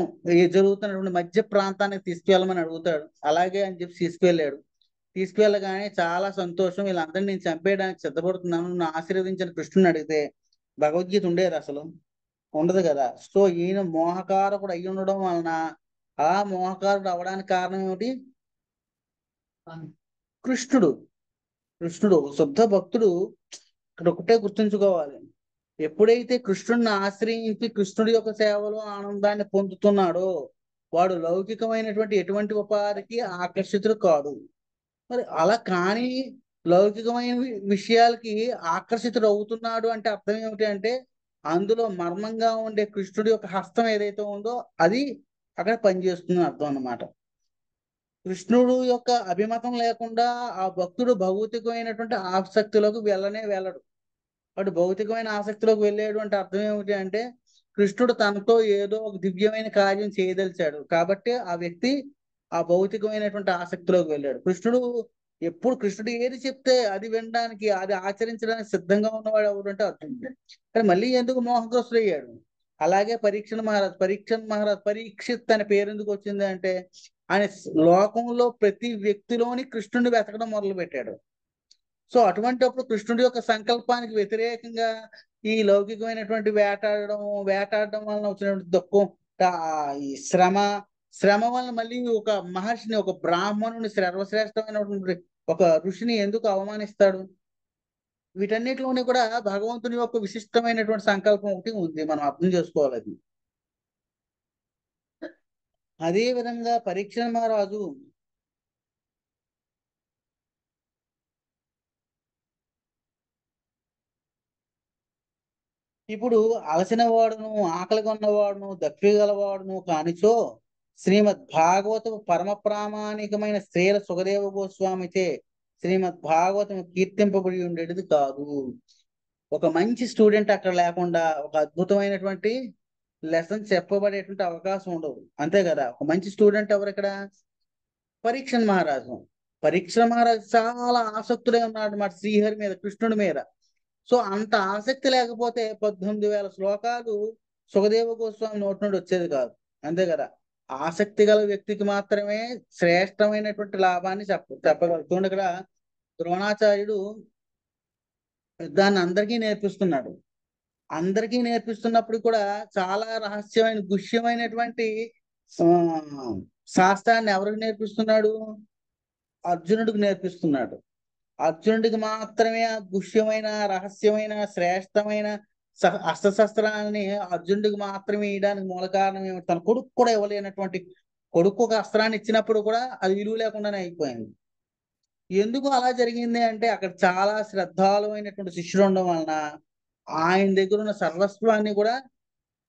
జరుగుతున్నటువంటి మధ్య ప్రాంతానికి తీసుకువెళ్ళమని అడుగుతాడు. అలాగే అని చెప్పి తీసుకువెళ్ళాడు. తీసుకువెళ్ళగానే చాలా సంతోషం, వీళ్ళందరినీ నేను చంపేయడానికి సిద్ధపడుతున్నాను, నన్ను ఆశీర్వదించిన కృష్ణుని అడిగితే భగవద్గీత ఉండేది అసలు? ఉండదు కదా. సో ఈయన మోహకారకుడు అయి ఉండడం వలన ఆ మోహకారుడు అవడానికి కారణం ఏమిటి? కృష్ణుడు. కృష్ణుడు శుద్ధ భక్తుడు. ఇక్కడ ఒకటే గుర్తుంచుకోవాలి, ఎప్పుడైతే కృష్ణుడిని ఆశ్రయించి కృష్ణుడి యొక్క సేవలో ఆనందాన్ని పొందుతున్నాడో వాడు లౌకికమైనటువంటి ఎటువంటి ఉపాధికి ఆకర్షితుడు కాడు. మరి అలా కానీ లౌకికమైన విషయాలకి ఆకర్షితుడు అవుతున్నాడు అంటే అర్థం ఏమిటి అంటే అందులో మర్మంగా ఉండే కృష్ణుడి యొక్క హస్తం ఏదైతే ఉందో అది అక్కడ పనిచేస్తుందని అర్థం అన్నమాట. కృష్ణుడు యొక్క అభిమతం లేకుండా ఆ భక్తుడు భౌతికమైనటువంటి ఆసక్తిలోకి వెళ్ళడు. వాడు భౌతికమైన ఆసక్తిలోకి వెళ్ళాడు అంటే అర్థం ఏమిటి అంటే కృష్ణుడు తనతో ఏదో ఒక దివ్యమైన కార్యం చేయదలిచాడు కాబట్టి ఆ వ్యక్తి ఆ భౌతికమైనటువంటి ఆసక్తిలోకి వెళ్ళాడు. కృష్ణుడు ఏది చెప్తే అది వినడానికి, అది ఆచరించడానికి సిద్ధంగా ఉన్నవాడు ఎవరు అంటే అర్జునుడు. కానీ మళ్ళీ ఎందుకు మోహగ్రస్తుడు అయ్యాడు? అలాగే పరీక్షిత్ అనే పేరు ఎందుకు వచ్చింది అంటే ఆయన లోకంలో ప్రతి వ్యక్తిలోని కృష్ణుడిని వెతకడం మొదలు పెట్టాడు. సో అటువంటిప్పుడు కృష్ణుడి యొక్క సంకల్పానికి వ్యతిరేకంగా ఈ లౌకికమైనటువంటి వేటాడడం వలన వచ్చినటువంటి దుఃఖం, ఈ శ్రమ వలన మళ్ళీ ఒక మహర్షిని, ఒక బ్రాహ్మణుని, సర్వశ్రేష్టమైనటువంటి ఒక ఋషిని ఎందుకు అవమానిస్తాడు? వీటన్నిటిలోని కూడా భగవంతుని యొక్క విశిష్టమైనటువంటి సంకల్పం ఒకటి ఉంది, మనం అర్థం చేసుకోవాలి అది. అదే విధంగా పరీక్ష మహారాజు ఇప్పుడు అలసిన వాడును, ఆకలి కొన్నవాడును, దప్పిగలవాడును కానిచో శ్రీమద్ భాగవతం పరమ ప్రామాణికమైన శ్రీల సుఖదేవ గోస్వామిచే శ్రీమద్ భాగవతం కీర్తింపబడి ఉండేది కాదు. ఒక మంచి స్టూడెంట్ అక్కడ లేకుండా ఒక అద్భుతమైనటువంటి లెసన్ చెప్పబడేటువంటి అవకాశం ఉండదు. అంతే కదా. ఒక మంచి స్టూడెంట్ ఎవరు ఇక్కడ? పరీక్ష మహారాజు. పరీక్ష మహారాజు చాలా ఆసక్తుడై ఉన్నాడు మాట శ్రీహరి మీద, కృష్ణుడి మీద. సో అంత ఆసక్తి లేకపోతే 18,000 శ్లోకాలు సుఖదేవ గోస్వామి నోటి నుండి వచ్చేది కాదు. అంతే కదా. ఆసక్తి గల వ్యక్తికి మాత్రమే శ్రేష్టమైనటువంటి లాభాన్ని చెప్పగలుగుతుంది. ఇక్కడ ద్రోణాచార్యుడు దాన్ని అందరికీ నేర్పిస్తున్నాడు. అందరికీ నేర్పిస్తున్నప్పుడు కూడా చాలా రహస్యమైన గుహ్యమైనటువంటి శాస్త్రాన్ని ఎవరికి నేర్పిస్తున్నాడు? అర్జునుడికి నేర్పిస్తున్నాడు. అర్జునుడికి మాత్రమే ఆ గుహ్యమైన, రహస్యమైన, శ్రేష్టమైన అస్త్రశస్త్రాన్ని అర్జునుడికి మాత్రమే ఇవ్వడానికి మూల కారణం ఏమిటి? తన కొడుకు కూడా ఇవ్వలేనటువంటి కొడుకు ఒక అస్త్రాన్ని ఇచ్చినప్పుడు కూడా అది విలువ లేకుండానే అయిపోయింది. ఎందుకు అలా జరిగింది అంటే అక్కడ చాలా శ్రద్ధాలువైనటువంటి శిష్యుడు ఉండడం వలన ఆయన దగ్గర ఉన్న సర్వస్వాన్ని కూడా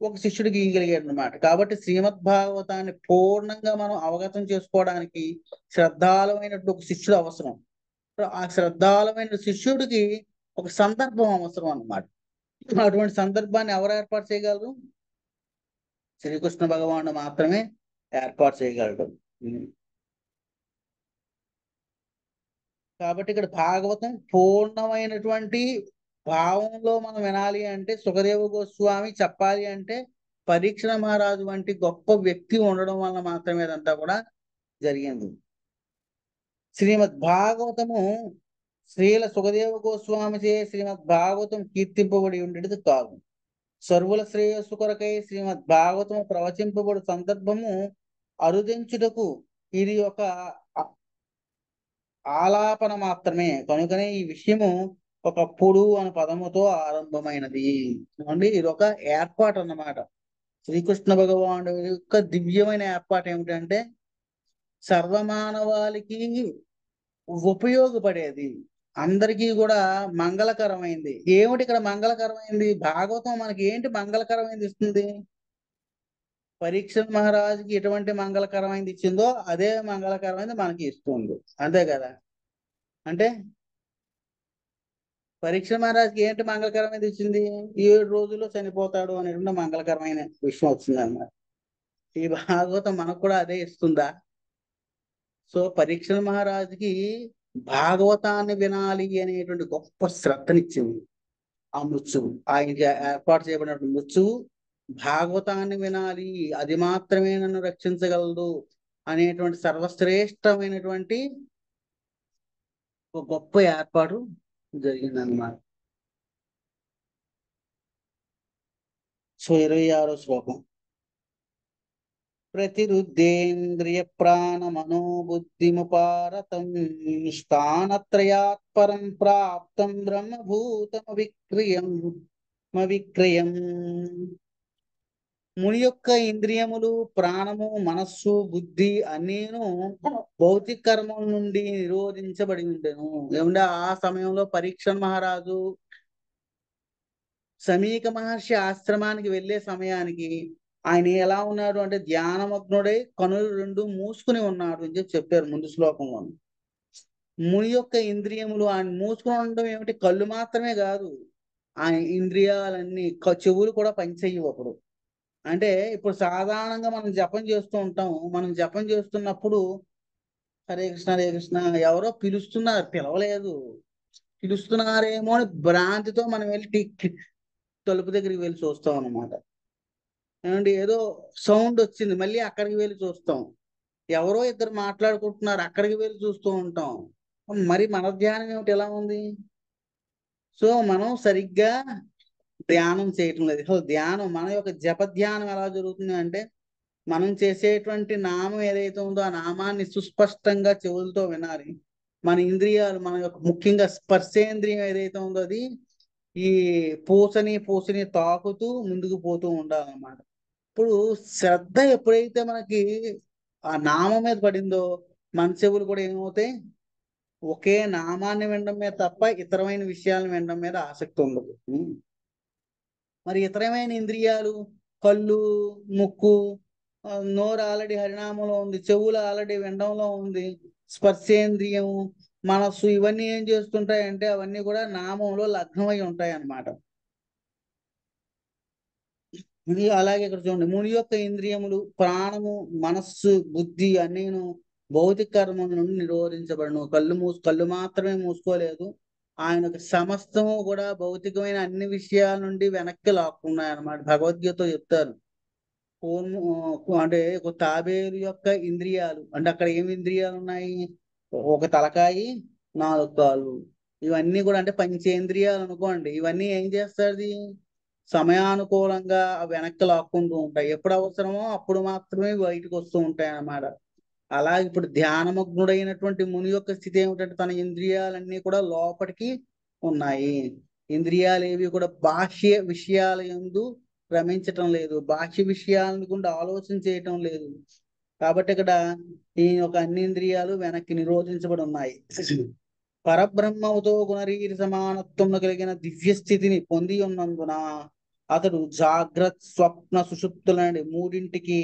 ఒక శిష్యుడికి ఇవ్వగలిగాడు అనమాట. కాబట్టి శ్రీమద్ భాగవతాన్ని పూర్ణంగా మనం అవగతం చేసుకోవడానికి శ్రద్ధాలువైనటువంటి ఒక శిష్యుడు అవసరం. ఆ శ్రద్ధాలమైన శిష్యుడికి ఒక సందర్భం అవసరం అన్నమాట. అటువంటి సందర్భాన్ని ఎవరు ఏర్పాటు చేయగలరు? శ్రీకృష్ణ భగవానుడు మాత్రమే ఏర్పాటు చేయగలడు. కాబట్టి ఇక్కడ భాగవతం పూర్ణమైనటువంటి భావంలో మనం వినాలి అంటే, సుఖదేవ గోస్వామి చెప్పాలి అంటే, పరీక్షణ మహారాజు వంటి గొప్ప వ్యక్తి ఉండడం వల్ల మాత్రమే అదంతా కూడా జరిగింది. శ్రీమద్ భాగవతము శ్రీల సుఖదేవ గోస్వామిచే శ్రీమద్ భాగవతం కీర్తింపబడి ఉండేది కాదు. సర్వుల శ్రేయస్సు కొరకై శ్రీమద్ భాగవతము ప్రవచింపబడు సందర్భము అరుదించుటకు ఇది ఒక ఆలాపన మాత్రమే. కనుకనే ఈ విషయము ఒకప్పుడు అనే పదముతో ఆరంభమైనది అండి. ఇది ఒక ఏర్పాటు అన్నమాట. శ్రీకృష్ణ భగవానుడు యొక్క దివ్యమైన ఏర్పాటు ఏమిటంటే, సర్వమానవాళికి ఉపయోగపడేది, అందరికీ కూడా మంగళకరమైంది. ఏమిటి ఇక్కడ మంగళకరమైంది? భాగవతం మనకి ఏంటి మంగళకరమైంది ఇస్తుంది? పరీక్ష మహారాజుకి ఎటువంటి మంగళకరమైంది ఇచ్చిందో అదే మంగళకరమైంది మనకి ఇస్తుంది. అంతే కదా? అంటే పరీక్ష మహారాజుకి ఏంటి మంగళకరమైనది ఇచ్చింది? 7 రోజుల్లో చనిపోతాడు అనేటువంటి మంగళకరమైన విషయం వచ్చింది అన్నమాట. ఈ భాగవతం మనకు కూడా అదే ఇస్తుందా? సో పరీక్ష మహారాజుకి భాగవతాన్ని వినాలి అనేటువంటి గొప్ప శ్రద్ధనిచ్చింది ఆ మృత్యువు. ఆయనకి ఏర్పాటు చేయబడిన మృత్యువు భాగవతాన్ని వినాలి, అది మాత్రమే నన్ను రక్షించగలదు అనేటువంటి సర్వశ్రేష్టమైనటువంటి ఒక గొప్ప ఏర్పాటు జరిగిందన్నమాట. సో 26వ శ్లోకం. ప్రతిరుద్ధేంద్రియ ప్రాణ మనోబుద్ధిముపారతం స్థానత్రయాత్ పరం ప్రాప్తం బ్రహ్మభూతమ విక్రయం. ముని యొక్క ఇంద్రియములు, ప్రాణము, మనస్సు, బుద్ధి అన్నీను భౌతిక కర్మం నుండి నిరోధించబడి ఉండెను. ఏమంటే ఆ సమయంలో పరీక్ష మహారాజు సమీక మహర్షి ఆశ్రమానికి వెళ్ళే సమయానికి ఆయన ఎలా ఉన్నాడు అంటే, ధ్యానమగ్నుడై కనులు 2 మూసుకుని ఉన్నాడు అని చెప్పారు ముందు శ్లోకంలో. ముని యొక్క ఇంద్రియములు ఆయన మూసుకుని ఉండడం ఏమిటి? కళ్ళు మాత్రమే కాదు, ఆయన ఇంద్రియాలన్నీ, చెవులు కూడా పనిచేయవు అప్పుడు. అంటే ఇప్పుడు సాధారణంగా మనం జపం చేస్తూ ఉంటాం. మనం జపం చేస్తున్నప్పుడు హరే కృష్ణ హరే కృష్ణ ఎవరో పిలుస్తున్నారు, పిలవలేదు, పిలుస్తున్నారేమో అని భ్రాంతితో మనం వెళ్ళి తలుపు దగ్గరికి వెళ్ళి చూస్తాం అన్నమాట. ఏమంటే ఏదో సౌండ్ వచ్చింది, మళ్ళీ అక్కడికి వెళ్ళి చూస్తాం. ఎవరో ఇద్దరు మాట్లాడుకుంటున్నారు, అక్కడికి వెళ్ళి చూస్తూ ఉంటాం. మరి మన ధ్యానం ఏమిటి ఎలా ఉంది? సో మనం సరిగ్గా ధ్యానం చేయటం లేదు. సో ధ్యానం, మన యొక్క జప ధ్యానం ఎలా జరుగుతుంది అంటే, మనం చేసేటువంటి నామం ఏదైతే ఉందో ఆ నామాన్ని సుస్పష్టంగా చెవులతో వినాలి. మన ఇంద్రియాలు, మన యొక్క ముఖ్యంగా స్పర్శేంద్రియం ఏదైతే ఉందో అది ఈ పూసని తాకుతూ ముందుకు పోతూ ఉండాలన్నమాట. ఇప్పుడు శ్రద్ధ ఎప్పుడైతే మనకి ఆ నామం మీద పడిందో, మన చెవులు కూడా ఏమవుతాయి? ఒకే నామాన్ని వినడం మీద తప్ప ఇతరమైన విషయాలను వినడం మీద ఆసక్తి ఉండదు. మరి ఇతరమైన ఇంద్రియాలు, కళ్ళు, ముక్కు, నోరు ఆల్రెడీ హరినామంలో ఉంది, చెవులు ఆల్రెడీ వినడంలో ఉంది, స్పర్శేంద్రియం, మనస్సు, ఇవన్నీ ఏం చేస్తుంటాయంటే అవన్నీ కూడా నామంలో లగ్నమై ఉంటాయి అన్నమాట. ఇది అలాగే ఇక్కడ చూడండి, ముని యొక్క ఇంద్రియములు, ప్రాణము, మనస్సు, బుద్ధి అన్నీను భౌతిక కర్మం నుండి నిరోధించబడను. కళ్ళు మాత్రమే మూసుకోలేదు, ఆయనకు సమస్తము కూడా భౌతికమైన అన్ని విషయాల నుండి వెనక్కి లాక్కున్నాయి అన్నమాట. భగవద్గీతలో చెప్తారు, అంటే ఒక తాబేలు యొక్క ఇంద్రియాలు అంటే అక్కడ ఏమి ఇంద్రియాలు ఉన్నాయి? ఒక తలకాయి, 4 కాళ్ళు, ఇవన్నీ కూడా అంటే పంచేంద్రియాలు అనుకోండి. ఇవన్నీ ఏం చేస్తుంది? సమయానుకూలంగా వెనక్కి లాక్కుంటూ ఉంటాయి. ఎప్పుడు అవసరమో అప్పుడు మాత్రమే బయటకు వస్తూ ఉంటాయి అన్నమాట. అలా ఇప్పుడు ధ్యానమగ్నుడైనటువంటి ముని యొక్క స్థితి ఏమిటంటే, తన ఇంద్రియాలన్నీ కూడా లోపలికి ఉన్నాయి. ఇంద్రియాలు ఏవి కూడా బాహ్య విషయాల యందు రమించటం లేదు, బాహ్య విషయాలను కూడా ఆలోచన చేయటం లేదు. కాబట్టి ఇక్కడ ఈ యొక్క అన్ని ఇంద్రియాలు వెనక్కి నిరోధించబడి ఉన్నాయి. పరబ్రహ్మముతో గుణరీతి సమానత్వంలో కలిగిన దివ్య స్థితిని పొంది ఉన్నందున అతడు జాగ్రత్త, స్వప్న, సుషుప్తులని మూడింటికి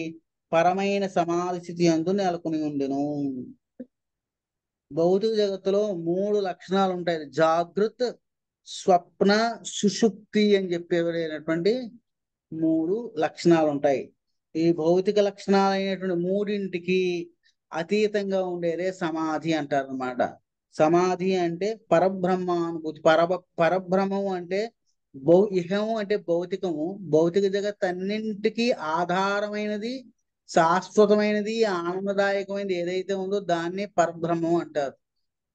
పరమైన సమాధి స్థితి అందు నెలకొని ఉండెను. భౌతిక జగత్తులో 3 లక్షణాలు ఉంటాయి: జాగృత్, స్వప్న, సుషుప్తి అని చెప్పేటువంటి 3 లక్షణాలు ఉంటాయి. ఈ భౌతిక లక్షణాలు అయినటువంటి మూడింటికి అతీతంగా ఉండేదే సమాధి అంటారు అనమాట. సమాధి అంటే పరబ్రహ్మానుభూతి. పరబ్రహ్మం అంటే ఇహము అంటే భౌతికము. భౌతిక జగత్ అన్నింటికి ఆధారమైనది, శాశ్వతమైనది, ఆనందదాయకమైనది ఏదైతే ఉందో దాన్నే పరబ్రహ్మం అంటారు.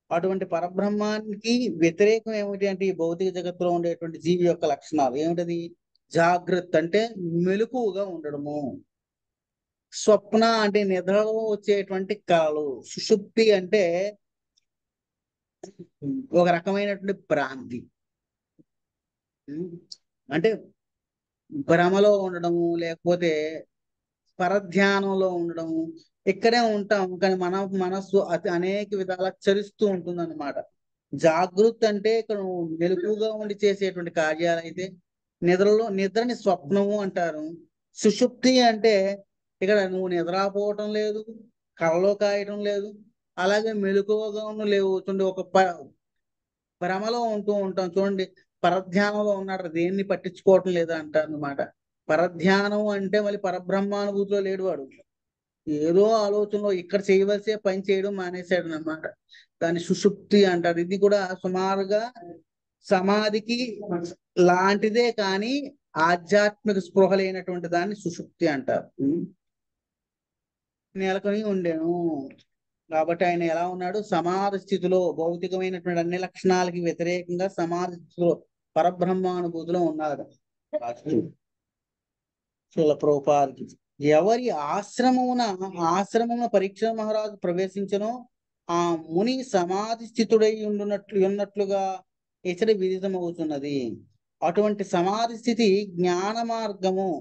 అటువంటి పరబ్రహ్మానికి వ్యతిరేకం ఏమిటి అంటే ఈ భౌతిక జగత్తులో ఉండేటువంటి జీవి యొక్క లక్షణాలు ఏమిటది? జాగ్రత్త అంటే మెలకువగా ఉండడము, స్వప్న అంటే నిద్రలో వచ్చేటువంటి కళలు, సుషుప్తి అంటే ఒక రకమైనటువంటి భ్రాంతి, అంటే భ్రమలో ఉండడము, లేకపోతే పరధ్యానంలో ఉండడము. ఇక్కడే ఉంటాం కానీ మన మనస్సు అనేక విధాలా చరిస్తూ ఉంటుంది అనమాట. జాగృతి అంటే ఇక్కడ నువ్వు మెలకుగా ఉండి చేసేటువంటి కార్యాలు అయితే, నిద్రని స్వప్నము అంటారు. సుషుప్తి అంటే ఇక్కడ నువ్వు నిద్రపోవటం లేదు, కలలో కాయటం లేదు, అలాగే మెలకువగా లేవుతుండే ఒక భ్రమలో ఉంటూ ఉంటాం చూడండి. పరధ్యానంలో ఉన్నాడు, దేన్ని పట్టించుకోవటం లేదా అంటారు అనమాట. పరధ్యానం అంటే మళ్ళీ పరబ్రహ్మానుభూతిలో లేడు వాడు, ఏదో ఆలోచనలో ఇక్కడ చేయవలసే పని చేయడం మానేశాడు అన్నమాట. దాన్ని సుషుప్తి అంటారు. ఇది కూడా సుమారుగా సమాధికి లాంటిదే కానీ ఆధ్యాత్మిక స్పృహ లేనటువంటి దాన్ని సుషుప్తి అంటారు. నెలకొని ఉండేను కాబట్టి ఆయన ఎలా ఉన్నాడు? సమాధి స్థితిలో, భౌతికమైనటువంటి అన్ని లక్షణాలకి వ్యతిరేకంగా సమాధి స్థితిలో పరబ్రహ్మానుభూతిలో ఉన్నాడు. ప్రభుపాదికి ఎవరి ఆశ్రమమున పరీక్ష మహారాజు ప్రవేశించనో ఆ ముని సమాధి స్థితుడై ఉన్నట్లుగా ఇతడి విదితమవుతున్నది. అటువంటి సమాధి స్థితి జ్ఞాన మార్గము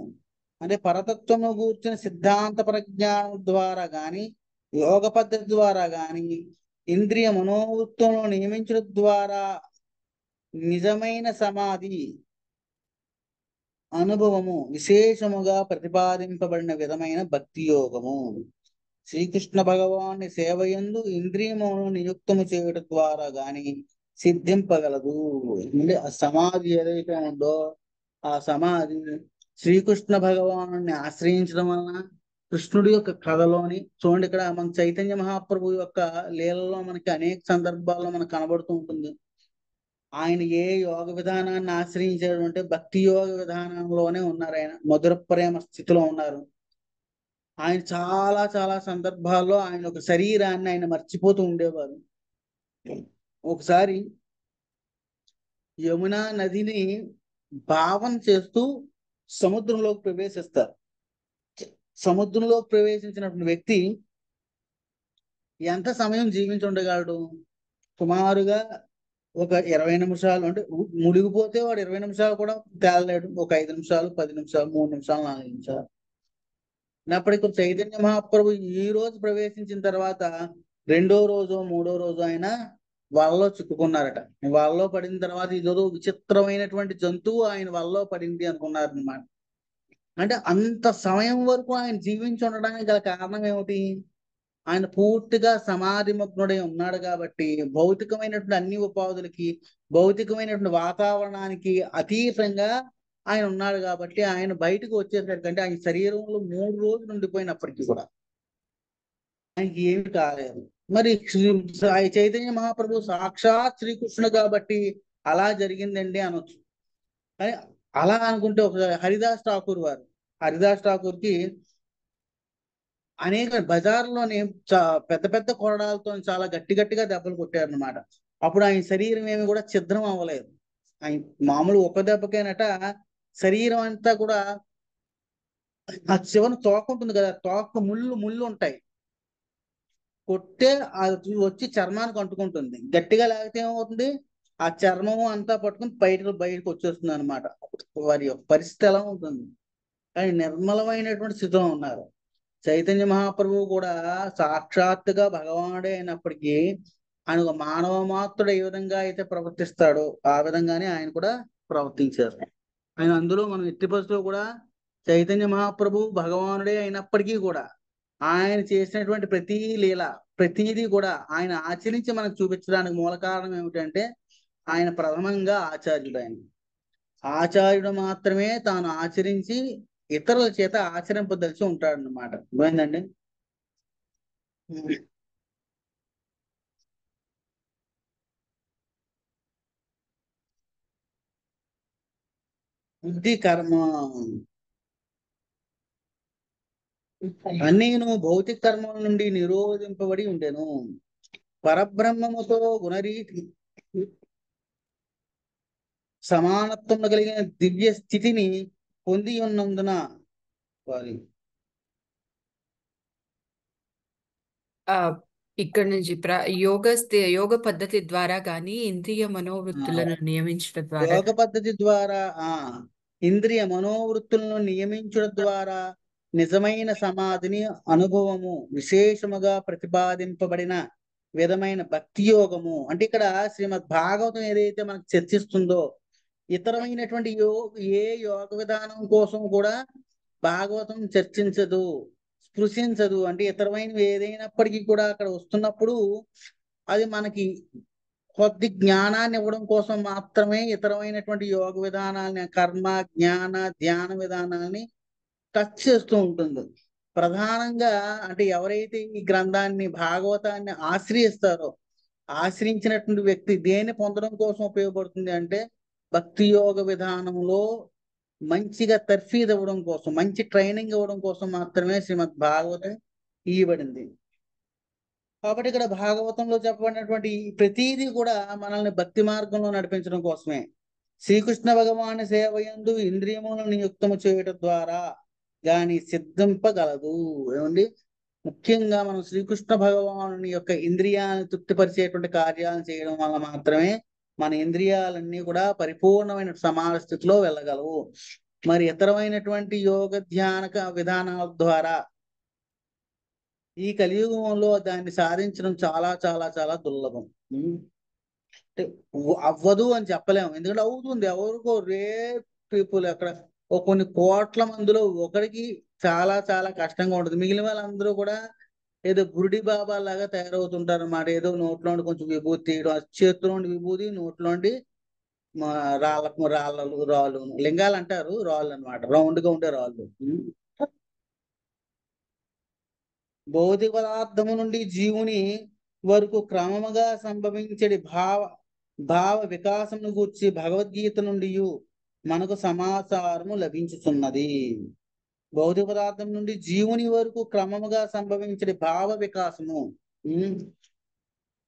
అంటే పరతత్వము కూర్చున్న సిద్ధాంత ప్రజ్ఞానం ద్వారా గాని, యోగ పద్ధతి ద్వారా గాని, ఇంద్రియ మనోవృత్తులను నియమించడం ద్వారా నిజమైన సమాధి అనుభవము విశేషముగా ప్రతిపాదింపబడిన విధమైన భక్తి యోగము. శ్రీకృష్ణ భగవాన్ని సేవయందు ఇంద్రియమును నియుక్తము చేయడం ద్వారా గాని సిద్ధింపగలదు. అంటే ఆ సమాధి ఏదైతే ఉందో ఆ సమాధి శ్రీకృష్ణ భగవాను ఆశ్రయించడం వలన, కృష్ణుడి యొక్క కథలోని చూడండి, ఇక్కడ మన చైతన్య మహాప్రభు యొక్క లీలలో మనకి అనేక సందర్భాల్లో మనకు కనబడుతూ ఉంటుంది. ఆయన ఏ యోగ విధానాన్ని ఆశ్రయించాడు అంటే భక్తి యోగ విధానంలోనే ఉన్నారు. ఆయన మధుర ప్రేమ స్థితిలో ఉన్నారు. ఆయన చాలా చాలా సందర్భాల్లో ఆయన ఒక శరీరాన్ని ఆయన మర్చిపోతూ ఉండేవారు. ఒకసారి యమునా నదిని భావం చేస్తూ సముద్రంలోకి ప్రవేశిస్తారు. సముద్రంలోకి ప్రవేశించినటువంటి వ్యక్తి ఎంత సమయం జీవించి ఉండగలడు? సుమారుగా ఒక 20 నిమిషాలు. అంటే మునిగిపోతే వాడు 20 నిమిషాలు కూడా తేలలేడు. ఒక 5 నిమిషాలు, 10 నిమిషాలు, 3 నిమిషాలు, 4 నిమిషాలు. అప్పటికి చైతన్య మహాప్రభు ఈ రోజు ప్రవేశించిన తర్వాత రెండో రోజు, మూడో రోజు ఆయన వాళ్ళలో చిక్కుకున్నారట. వాళ్ళలో పడిన తర్వాత ఇదో విచిత్రమైనటువంటి జంతువు ఆయన వాళ్ళలో పడింది అనుకున్నారు అన్నమాట. అంటే అంత సమయం వరకు ఆయన జీవించి ఉండడానికి గల కారణం ఏమిటి? ఆయన పూర్తిగా సమాధి మగ్నుడై ఉన్నాడు కాబట్టి, భౌతికమైనటువంటి అన్ని ఉపాధులకి, భౌతికమైనటువంటి వాతావరణానికి అతీతంగా ఆయన ఉన్నాడు కాబట్టి ఆయన బయటకు వచ్చేసరికంటే ఆయన శరీరంలో 3 రోజులు ఉండిపోయినప్పటికీ కూడా ఆయనకి ఏమి కాలేదు. మరి చైతన్య మహాప్రభు సాక్షాత్ శ్రీకృష్ణుడు కాబట్టి అలా జరిగిందండి అనొచ్చు. కానీ అలా అనుకుంటే ఒక హరిదాస్ ఠాకూర్కి అనేక బజార్లోనే పెద్ద పెద్ద కొరడాలతో చాలా గట్టిగా దెబ్బలు కొట్టారనమాట. అప్పుడు ఆయన శరీరం ఏమి కూడా ఛిద్రం అవ్వలేదు. ఆయన మామూలు ఒక దెబ్బకేనట శరీరం అంతా కూడా ఆ చివరి తోక ఉంటుంది కదా, తోక ముళ్ళు ఉంటాయి, కొట్టే అది వచ్చి చర్మానికి అంటుకుంటుంది. గట్టిగా లేకపోతే ఏమవుతుంది? ఆ చర్మము అంతా పట్టుకుని బయటకు వచ్చేస్తుంది అనమాట. వారి యొక్క పరిస్థితి ఎలా ఉంటుంది? కానీ నిర్మలమైనటువంటి స్థితిలో ఉన్నారు. చైతన్య మహాప్రభువు కూడా సాక్షాత్తుగా భగవానుడే అయినప్పటికీ ఆయన ఒక మానవ మాత్రుడు ఏ విధంగా అయితే ప్రవర్తిస్తాడో ఆ విధంగానే ఆయన కూడా ప్రవర్తించారు. ఆయన అందులో మనం ఎట్టి పరిస్థితుల్లో కూడా చైతన్య మహాప్రభు భగవానుడే అయినప్పటికీ కూడా ఆయన చేసినటువంటి ప్రతి లీల, ప్రతిదీ కూడా ఆయన ఆచరించి మనకు చూపించడానికి మూల కారణం ఏమిటంటే ఆయన ప్రథమంగా ఆచార్యుడు. ఆయన ఆచార్యుడు మాత్రమే తాను ఆచరించి ఇతరుల చేత ఆచరింపదలిచి ఉంటాడు అన్నమాట. అర్థమైందండి? బుద్ధి కర్మ అన్నీను భౌతిక కర్మల నుండి నిరోధింపబడి ఉండెను. పరబ్రహ్మముతో గుణరీతి సమానత్వం కలిగిన దివ్య స్థితిని పొంది ఉన్నందున వారి ఆ, ఇక్కడ నుంచి యోగ పద్ధతి ద్వారా గాని ఇంద్రియ ఆ, మనోవృత్తులను నియమించడం ద్వారా యోగ పద్ధతి ద్వారా ఇంద్రియ మనోవృత్తులను నియమించడం ద్వారా నిజమైన సమాధిని అనుభవము విశేషముగా ప్రతిపాదింపబడిన విధమైన భక్తి యోగము. అంటే ఇక్కడ శ్రీమద్ భాగవతం ఏదైతే మనకు చర్చిస్తుందో ఇతరమైనటువంటి ఏ యోగ విధానం కోసం కూడా భాగవతం చర్చించదు, స్పృశించదు. అంటే ఇతరమైనవి ఏదైనప్పటికీ కూడా అక్కడ వస్తున్నప్పుడు అది మనకి కొద్ది జ్ఞానాన్ని ఇవ్వడం కోసం మాత్రమే ఇతరమైనటువంటి యోగ విధానాలని, కర్మ, జ్ఞాన, ధ్యాన విధానాన్ని టచ్ చేస్తూ ఉంటుంది. ప్రధానంగా అంటే ఎవరైతే ఈ గ్రంథాన్ని భాగవతాన్ని ఆశ్రయిస్తారో ఆశ్రయించినటువంటి వ్యక్తి దేన్ని పొందడం కోసం ఉపయోగపడుతుంది అంటే భక్తి యోగ విధానంలో మంచిగా తర్ఫీదు ఇవ్వడం కోసం, మంచి ట్రైనింగ్ ఇవ్వడం కోసం మాత్రమే శ్రీమద్ భాగవతం ఇవ్వబడింది. కాబట్టి ఇక్కడ భాగవతంలో చెప్పబడినటువంటి ప్రతీది కూడా మనల్ని భక్తి మార్గంలో నడిపించడం కోసమే. శ్రీకృష్ణ భగవాని సేవయందు ఇంద్రియములను యుక్తము చేయటం ద్వారా గాని సిద్ధింపగలదు. ఏమండి? ముఖ్యంగా మనం శ్రీకృష్ణ భగవాను యొక్క ఇంద్రియాలను తృప్తిపరిచేటువంటి కార్యాలను చేయడం వల్ల మాత్రమే మన ఇంద్రియాలన్నీ కూడా పరిపూర్ణమైన సమాన స్థితిలో వెళ్ళగలవు. మరి ఇతరమైనటువంటి యోగ ధ్యాన విధానాల ద్వారా ఈ కలియుగంలో దాన్ని సాధించడం చాలా చాలా చాలా దుర్లభం. అంటే అవ్వదు అని చెప్పలేము, ఎందుకంటే అవుతుంది. ఎవరికో రేర్ పీపుల్, అక్కడ కొన్ని కోట్ల మందిలో ఒకరికి చాలా చాలా కష్టంగా ఉంటుంది. మిగిలిన వాళ్ళందరూ కూడా ఏదో గురుడి బాబా లాగా తయారవుతుంటారు అన్నమాట. ఏదో నోట్లోండి కొంచెం విభూతి తీయడం, చేతిలోండి విభూతి, నోట్లోండి రాళ్ళు, లింగాలు అంటారు, రాళ్ళు అనమాట, రౌండ్ గా ఉండే రాళ్ళు. భౌతిక పదార్థము నుండి జీవుని వరకు క్రమముగా సంభవించడి భావ వికాసమును గూర్చి భగవద్గీత నుండి మనకు సమాచారము లభించుతున్నది. భౌతిక పదార్థం నుండి జీవుని వరకు క్రమముగా సంభవించే భావ వికాసము.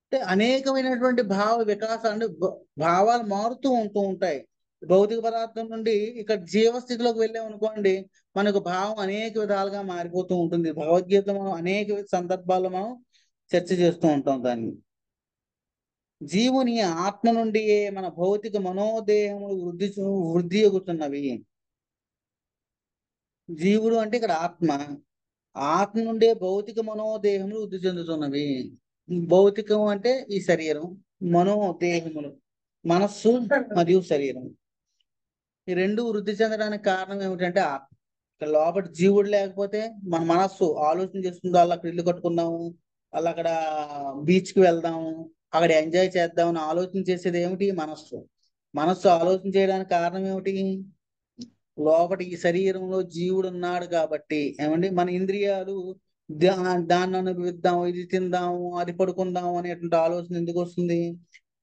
అంటే అనేకమైనటువంటి భావ వికాసం, అంటే భావాలు మారుతూ ఉంటాయి. భౌతిక పదార్థం నుండి ఇక్కడ జీవస్థితిలోకి వెళ్ళాం అనుకోండి, మనకు భావం అనేక విధాలుగా మారిపోతూ ఉంటుంది. భగవద్గీత మనం అనేక సందర్భాల్లో మనం చర్చ చేస్తూ ఉంటాం దాన్ని. జీవుని ఆత్మ నుండి మన భౌతిక మనోదేహములు వృద్ధి ఎగుతున్నవి. జీవుడు అంటే ఇక్కడ ఆత్మ నుండే భౌతిక మనోదేహములు వృద్ధి చెందుతున్నవి. భౌతికం అంటే ఈ శరీరం, మనోదేహములు మనస్సు మరియు శరీరం, ఈ రెండు వృద్ధి చెందడానికి కారణం ఏమిటంటే లోపల జీవుడు లేకపోతే మన మనస్సు ఆలోచన చేస్తుందో అలా అక్కడ ఇల్లు కట్టుకుందాము, అలా అక్కడ బీచ్ కి వెళ్దాము, అక్కడ ఎంజాయ్ చేద్దామని ఆలోచన చేసేది ఏమిటి? మనస్సు ఆలోచన చేయడానికి కారణం ఏమిటి? లోపల ఈ శరీరంలో జీవుడు ఉన్నాడు కాబట్టి. ఏమండి? మన ఇంద్రియాలు దాన్ని అనుభవిద్దాం, ఇది తిందాము, అది పడుకుందాము అనేటువంటి ఆలోచన ఎందుకు వస్తుంది?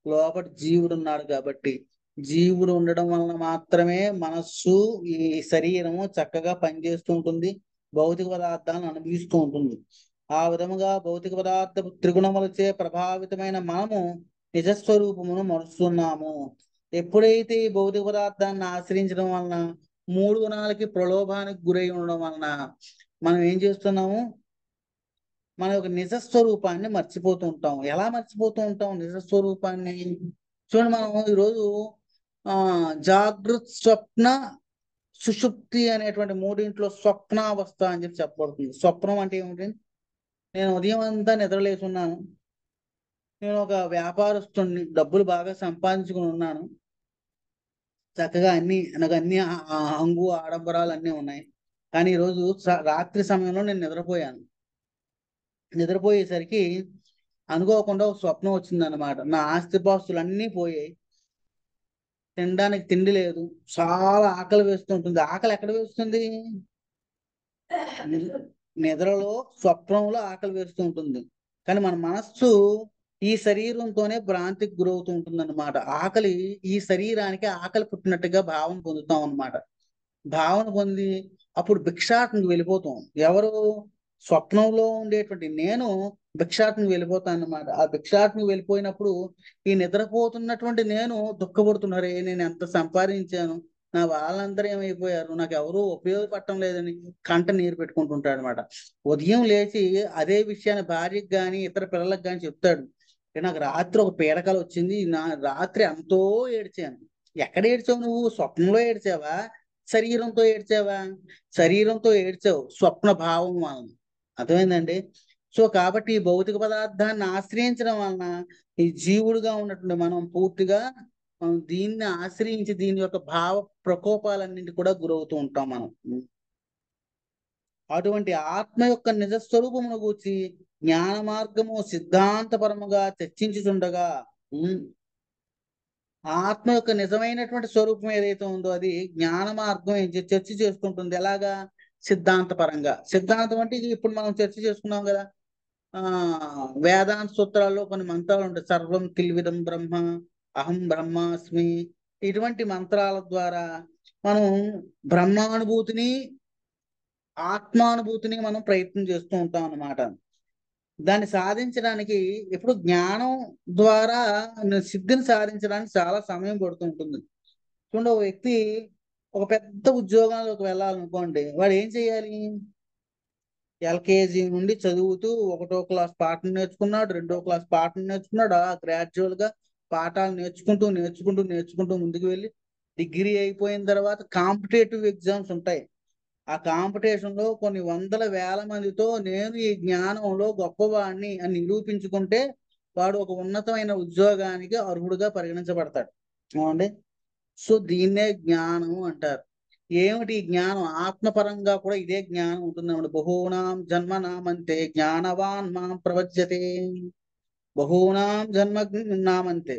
లోపల జీవుడు ఉన్నాడు కాబట్టి. జీవుడు ఉండడం వలన మాత్రమే మనస్సు, ఈ శరీరము చక్కగా పనిచేస్తూ ఉంటుంది, భౌతిక పదార్థాలను అనుభవిస్తూ ఉంటుంది. ఆ విధముగా భౌతిక పదార్థ త్రిగుణములచే ప్రభావితమైన మనము నిజస్వరూపమును మరుస్తున్నాము. ఎప్పుడైతే ఈ భౌతిక పదార్థాన్ని ఆశ్రయించడం వలన, మూడు గుణాలకి ప్రలోభానికి గురై ఉండడం వలన మనం ఏం చేస్తున్నాము? మన యొక్క నిజస్వరూపాన్ని మర్చిపోతూ ఉంటాం. ఎలా మర్చిపోతూ ఉంటాం నిజస్వరూపాన్ని? చూడండి, మనం ఈరోజు జాగృత్, స్వప్న, సుషుప్తి అనేటువంటి మూడింట్లో స్వప్నావస్థ అని చెప్పబడుతుంది. స్వప్నం అంటే ఏమిటి? నేను ఉదయం అంతా నిద్రలేసి ఉన్నాను, నేను ఒక వ్యాపారస్తుని, డబ్బులు బాగా సంపాదించుకుని ఉన్నాను, చక్కగా నాకు అన్ని హంగు ఆడంబరాలు అన్నీ ఉన్నాయి. కానీ ఈరోజు రాత్రి సమయంలో నేను నిద్రపోయేసరికి అనుకోకుండా ఒక స్వప్నం వచ్చింది అనమాట. నా ఆస్తిపాస్తులు అన్నీ పోయాయి, తినడానికి తిండి లేదు, చాలా ఆకలి వేస్తుంటుంది. ఆకలి ఎక్కడ వేస్తుంది? నిద్రలో, స్వప్నంలో ఆకలి వేస్తూ ఉంటుంది. కానీ మన మనస్సు ఈ శరీరంతోనే భ్రాంతికి గురవుతూ ఉంటుంది అనమాట. ఆకలి, ఈ శరీరానికి ఆకలి పుట్టినట్టుగా భావన పొందుతాం అన్నమాట. భావన పొంది అప్పుడు భిక్షాటనకు వెళ్ళిపోతాం. ఎవరు? స్వప్నంలో ఉండేటువంటి నేను భిక్షాటనకు వెళ్ళిపోతాను అన్నమాట. ఆ భిక్షాటనకు వెళ్ళిపోయినప్పుడు ఈ నిద్రపోతున్నటువంటి నేను దుఃఖపడుతున్నారే, నేను ఎంత సంపాదించాను, నా వాళ్ళందరూ ఏమైపోయారు, నాకు ఎవరూ ఉపయోగపడటం లేదని కంట నీరు పెట్టుకుంటుంటాడు అనమాట. ఉదయం లేచి అదే విషయాన్ని భార్యకి కానీ ఇతర పిల్లలకు కానీ చెప్తాడు. నాకు రాత్రి ఒక పీడకల వచ్చింది, నా రాత్రి ఎంతో ఏడ్చాను. ఎక్కడ ఏడ్చావు నువ్వు? స్వప్నంలో ఏడ్చావా, శరీరంతో ఏడ్చావా? శరీరంతో ఏడ్చావు, స్వప్న భావం వలన. అర్థమైందండి? సో కాబట్టి ఈ భౌతిక పదార్థాన్ని ఆశ్రయించడం వలన ఈ జీవుడుగా ఉన్నటువంటి మనం పూర్తిగా దీన్ని ఆశ్రయించి దీని యొక్క భావ ప్రకోపాలన్నింటి కూడా గురవుతూ ఉంటాం మనం. అటువంటి ఆత్మ యొక్క నిజ స్వరూపమును గూర్చి జ్ఞాన మార్గము సిద్ధాంతపరముగా చర్చించుచుండగా, ఆత్మ యొక్క నిజమైనటువంటి స్వరూపం ఏదైతే ఉందో అది జ్ఞాన మార్గం చర్చ చేసుకుంటుంది. ఎలాగా? సిద్ధాంతపరంగా. సిద్ధాంతం అంటే ఇది ఇప్పుడు మనం చర్చ చేసుకున్నాం కదా. వేదాంత సూత్రాల్లో కొన్ని మంత్రాలు ఉంటాయి. సర్వం కిల్విదం బ్రహ్మ, అహం బ్రహ్మాస్మి. ఇటువంటి మంత్రాల ద్వారా మనం బ్రహ్మానుభూతిని, ఆత్మానుభూతిని మనం ప్రయత్నం చేస్తూ ఉంటాం అన్నమాట. దాన్ని సాధించడానికి ఇప్పుడు జ్ఞానం ద్వారా సిద్ధిని సాధించడానికి చాలా సమయం పడుతూ ఉంటుంది. చూడండి, ఒక వ్యక్తి ఒక పెద్ద ఉద్యోగంలోకి వెళ్ళాలనుకోండి, వాడు ఏం చేయాలి? ఎల్కేజీ నుండి చదువుతూ 1వ క్లాస్ పాఠం నేర్చుకున్నాడు, 2వ క్లాస్ పాఠం నేర్చుకున్నాడు. గ్రాడ్యువల్ గా పాఠాలు నేర్చుకుంటూ నేర్చుకుంటూ నేర్చుకుంటూ ముందుకు వెళ్ళి డిగ్రీ అయిపోయిన తర్వాత కాంపిటేటివ్ ఎగ్జామ్స్ ఉంటాయి. ఆ కాంపిటీషన్ లో కొన్ని వందల వేల మందితో నేను ఈ జ్ఞానంలో గొప్పవాడిని అని నిరూపించుకుంటే వాడు ఒక ఉన్నతమైన ఉద్యోగానికి అర్హుడుగా పరిగణించబడతాడు. అవునండి. సో దీన్నే జ్ఞానం అంటారు. ఏమిటి ఈ జ్ఞానం? ఆత్మపరంగా కూడా ఇదే జ్ఞానం ఉంటుందన్నమాట. బహూనాం జన్మనామంతే జ్ఞానవాన్ మాం ప్రవజ్యతే. బహూనాం జన్మ నామంతే,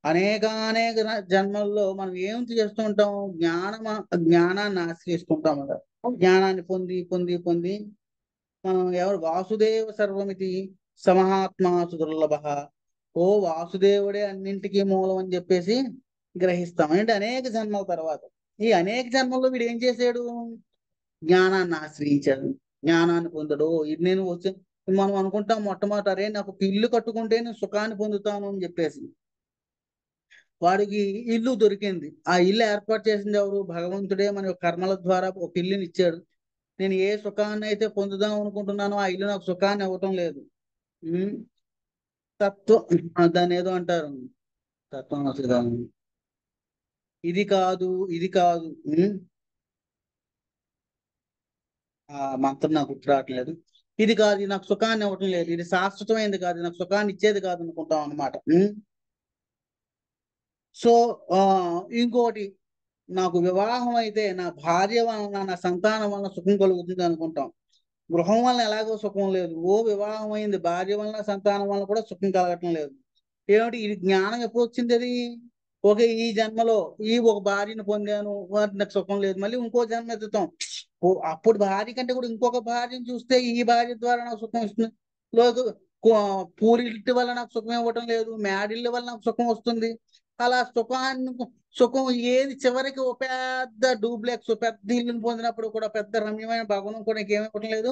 అనేకానేక జన్మల్లో మనం ఏం చేస్తూ ఉంటాం? జ్ఞానాన్ని ఆశ్రయిస్తుంటాం కదా. జ్ఞానాన్ని పొంది పొంది పొంది మనం ఎవరు? వాసుదేవ సర్వమితి సమహాత్మాసు దుర్లభ. ఓ వాసుదేవుడే అన్నింటికీ మూలం అని చెప్పేసి గ్రహిస్తాం. అంటే అనేక జన్మల తర్వాత, ఈ అనేక జన్మల్లో వీడు ఏం చేశాడు? జ్ఞానాన్ని ఆశ్రయించాడు, జ్ఞానాన్ని పొందడు. ఇది నేను వచ్చి మనం అనుకుంటాం మొట్టమొదట, అరే నాకు ఒక ఇల్లు కట్టుకుంటే నేను సుఖాన్ని పొందుతాను అని చెప్పేసి. వాడికి ఇల్లు దొరికింది. ఆ ఇల్లు ఏర్పాటు చేసింది ఎవరు? భగవంతుడే మన కర్మల ద్వారా ఒక ఇల్లుని ఇచ్చాడు. నేను ఏ సుఖాన్ని అయితే పొందుదాం అనుకుంటున్నానో ఆ ఇల్లు నాకు సుఖాన్ని ఇవ్వటం లేదు. ఉమ్, దాన్ని ఏదో అంటారు, తత్వం అసలు ఇది కాదు, ఇది కాదు. ఆ మంత్రం నాకు గుర్తు రావట్లేదు. ఇది కాదు, ఇది నాకు సుఖాన్ని ఇవ్వటం లేదు, ఇది శాశ్వతమైనది కాదు, నాకు సుఖాన్ని ఇచ్చేది కాదు అనుకుంటాం అనమాట. సో ఆ ఇంకోటి, నాకు వివాహం అయితే నా భార్య వలన, నా సంతానం వలన సుఖం కలుగుతుంది అనుకుంటాం. గృహం వలన ఎలాగో సుఖం లేదు. వివాహం అయింది, భార్య వలన సంతానం వలన కూడా సుఖం కలగటం లేదు. ఏమిటి? ఇది జ్ఞానం ఎప్పుడు వచ్చింది? అది ఓకే, ఈ జన్మలో ఈ ఒక భార్యను పొందాను, వాటి నాకు సుఖం లేదు, మళ్ళీ ఇంకో జన్మ ఎత్తుతాం. అప్పుడు భార్య కంటే కూడా ఇంకొక భార్యను చూస్తే ఈ భార్య ద్వారా నాకు సుఖం వస్తుంది. లేదు, పూరిల్టి వల్ల నాకు సుఖం ఇవ్వటం లేదు, మేడిళ్ళ వల్ల నాకు సుఖం వస్తుంది. అలా సుఖం ఏది చివరికి ఒక పెద్ద డూప్లెక్స్, పెద్ద ఇల్లుని పొందినప్పుడు కూడా పెద్ద రమ్యమైన భవనం కూడా నీకేమి ఇవ్వటం లేదు,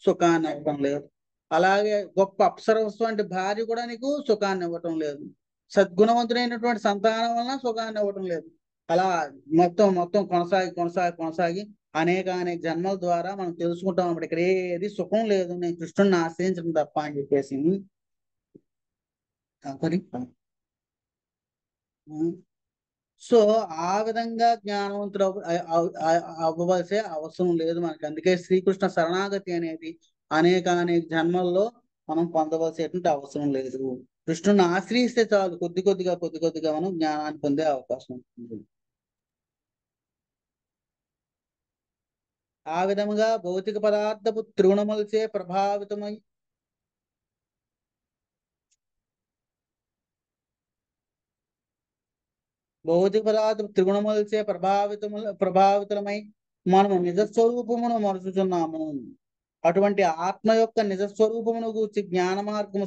సుఖాన్ని ఇవ్వటం లేదు. అలాగే గొప్ప అప్సరవస్తు అంటే భార్య కూడా నీకు సుఖాన్ని ఇవ్వటం లేదు. సద్గుణవంతుడైనటువంటి సంతానం వలన సుఖాన్ని ఇవ్వటం లేదు. అలా మొత్తం మొత్తం కొనసాగి కొనసాగి కొనసాగి అనేక అనేక జన్మల ద్వారా మనం తెలుసుకుంటాం అన్నమాట. ఇక్కడ ఏది సుఖం లేదు, నేను కృష్ణుడిని ఆశ్రయించడం తప్ప అని చెప్పేసి. మరి సో ఆ విధంగా జ్ఞానవంతుడు అవ్వవలసే అవసరం లేదు మనకి. అందుకే శ్రీకృష్ణ శరణాగతి అనేది అనేక అనేక జన్మల్లో మనం పొందవలసేటువంటి అవసరం లేదు. కృష్ణుని ఆశ్రయిస్తే చాలు, కొద్ది కొద్దిగా కొద్ది కొద్దిగా మనం జ్ఞానాన్ని పొందే అవకాశం ఉంటుంది. ఆ విధముగా భౌతిక పదార్థపు త్రిగుణములచే ప్రభావితమై భౌతిక పదార్థ త్రిగుణములచే ప్రభావితులమై మనము నిజస్వరూపమును మరుచుచున్నాము. అటువంటి ఆత్మ యొక్క నిజస్వరూపమును గూర్చి జ్ఞాన మార్గము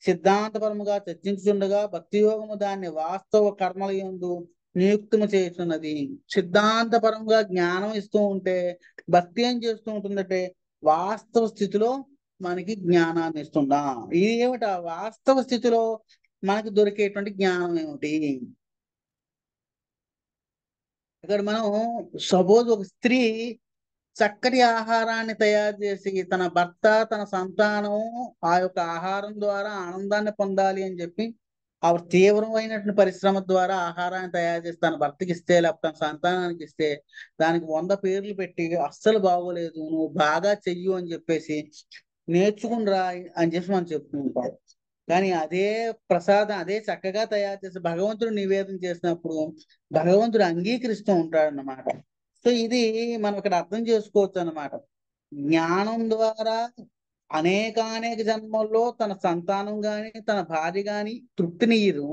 సిద్ధాంతపరముగా చర్చించుచుండగా భక్తి యోగము దాన్ని వాస్తవ కర్మల యందు నియుక్తము చేస్తున్నది. సిద్ధాంతపరంగా జ్ఞానం ఇస్తూ ఉంటే భక్తి ఏం చేస్తూ ఉంటుందంటే వాస్తవ స్థితిలో మనకి జ్ఞానాన్ని ఇస్తుందా. ఇది ఏమిట వాస్తవ స్థితిలో మనకి దొరికేటువంటి జ్ఞానం ఏమిటి? ఇక్కడ మనం సపోజ్ ఒక స్త్రీ చక్కటి ఆహారాన్ని తయారు చేసి తన భర్త తన సంతానం ఆ యొక్క ఆహారం ద్వారా ఆనందాన్ని పొందాలి అని చెప్పి ఆ తీవ్రమైనటువంటి పరిశ్రమ ద్వారా ఆహారాన్ని తయారు చేసి తన భర్తకి ఇస్తే లేకపోతే తన సంతానానికి ఇస్తే దానికి 100 పేర్లు పెట్టి అస్సలు బాగోలేదు నువ్వు బాగా చెయ్యు అని చెప్పేసి నేర్చుకునిరా అని చెప్పి మనం చెప్తూ ఉంటాం. కానీ అదే ప్రసాదం అదే చక్కగా తయారు చేసి భగవంతుడు నివేదన చేసినప్పుడు భగవంతుడు అంగీకరిస్తూ ఉంటాడు అన్నమాట. సో ఇది మనం ఇక్కడ అర్థం చేసుకోవచ్చు అన్నమాట. జ్ఞానం ద్వారా అనేక జన్మల్లో తన సంతానం గాని తన భార్య గాని తృప్తినియ్యరు.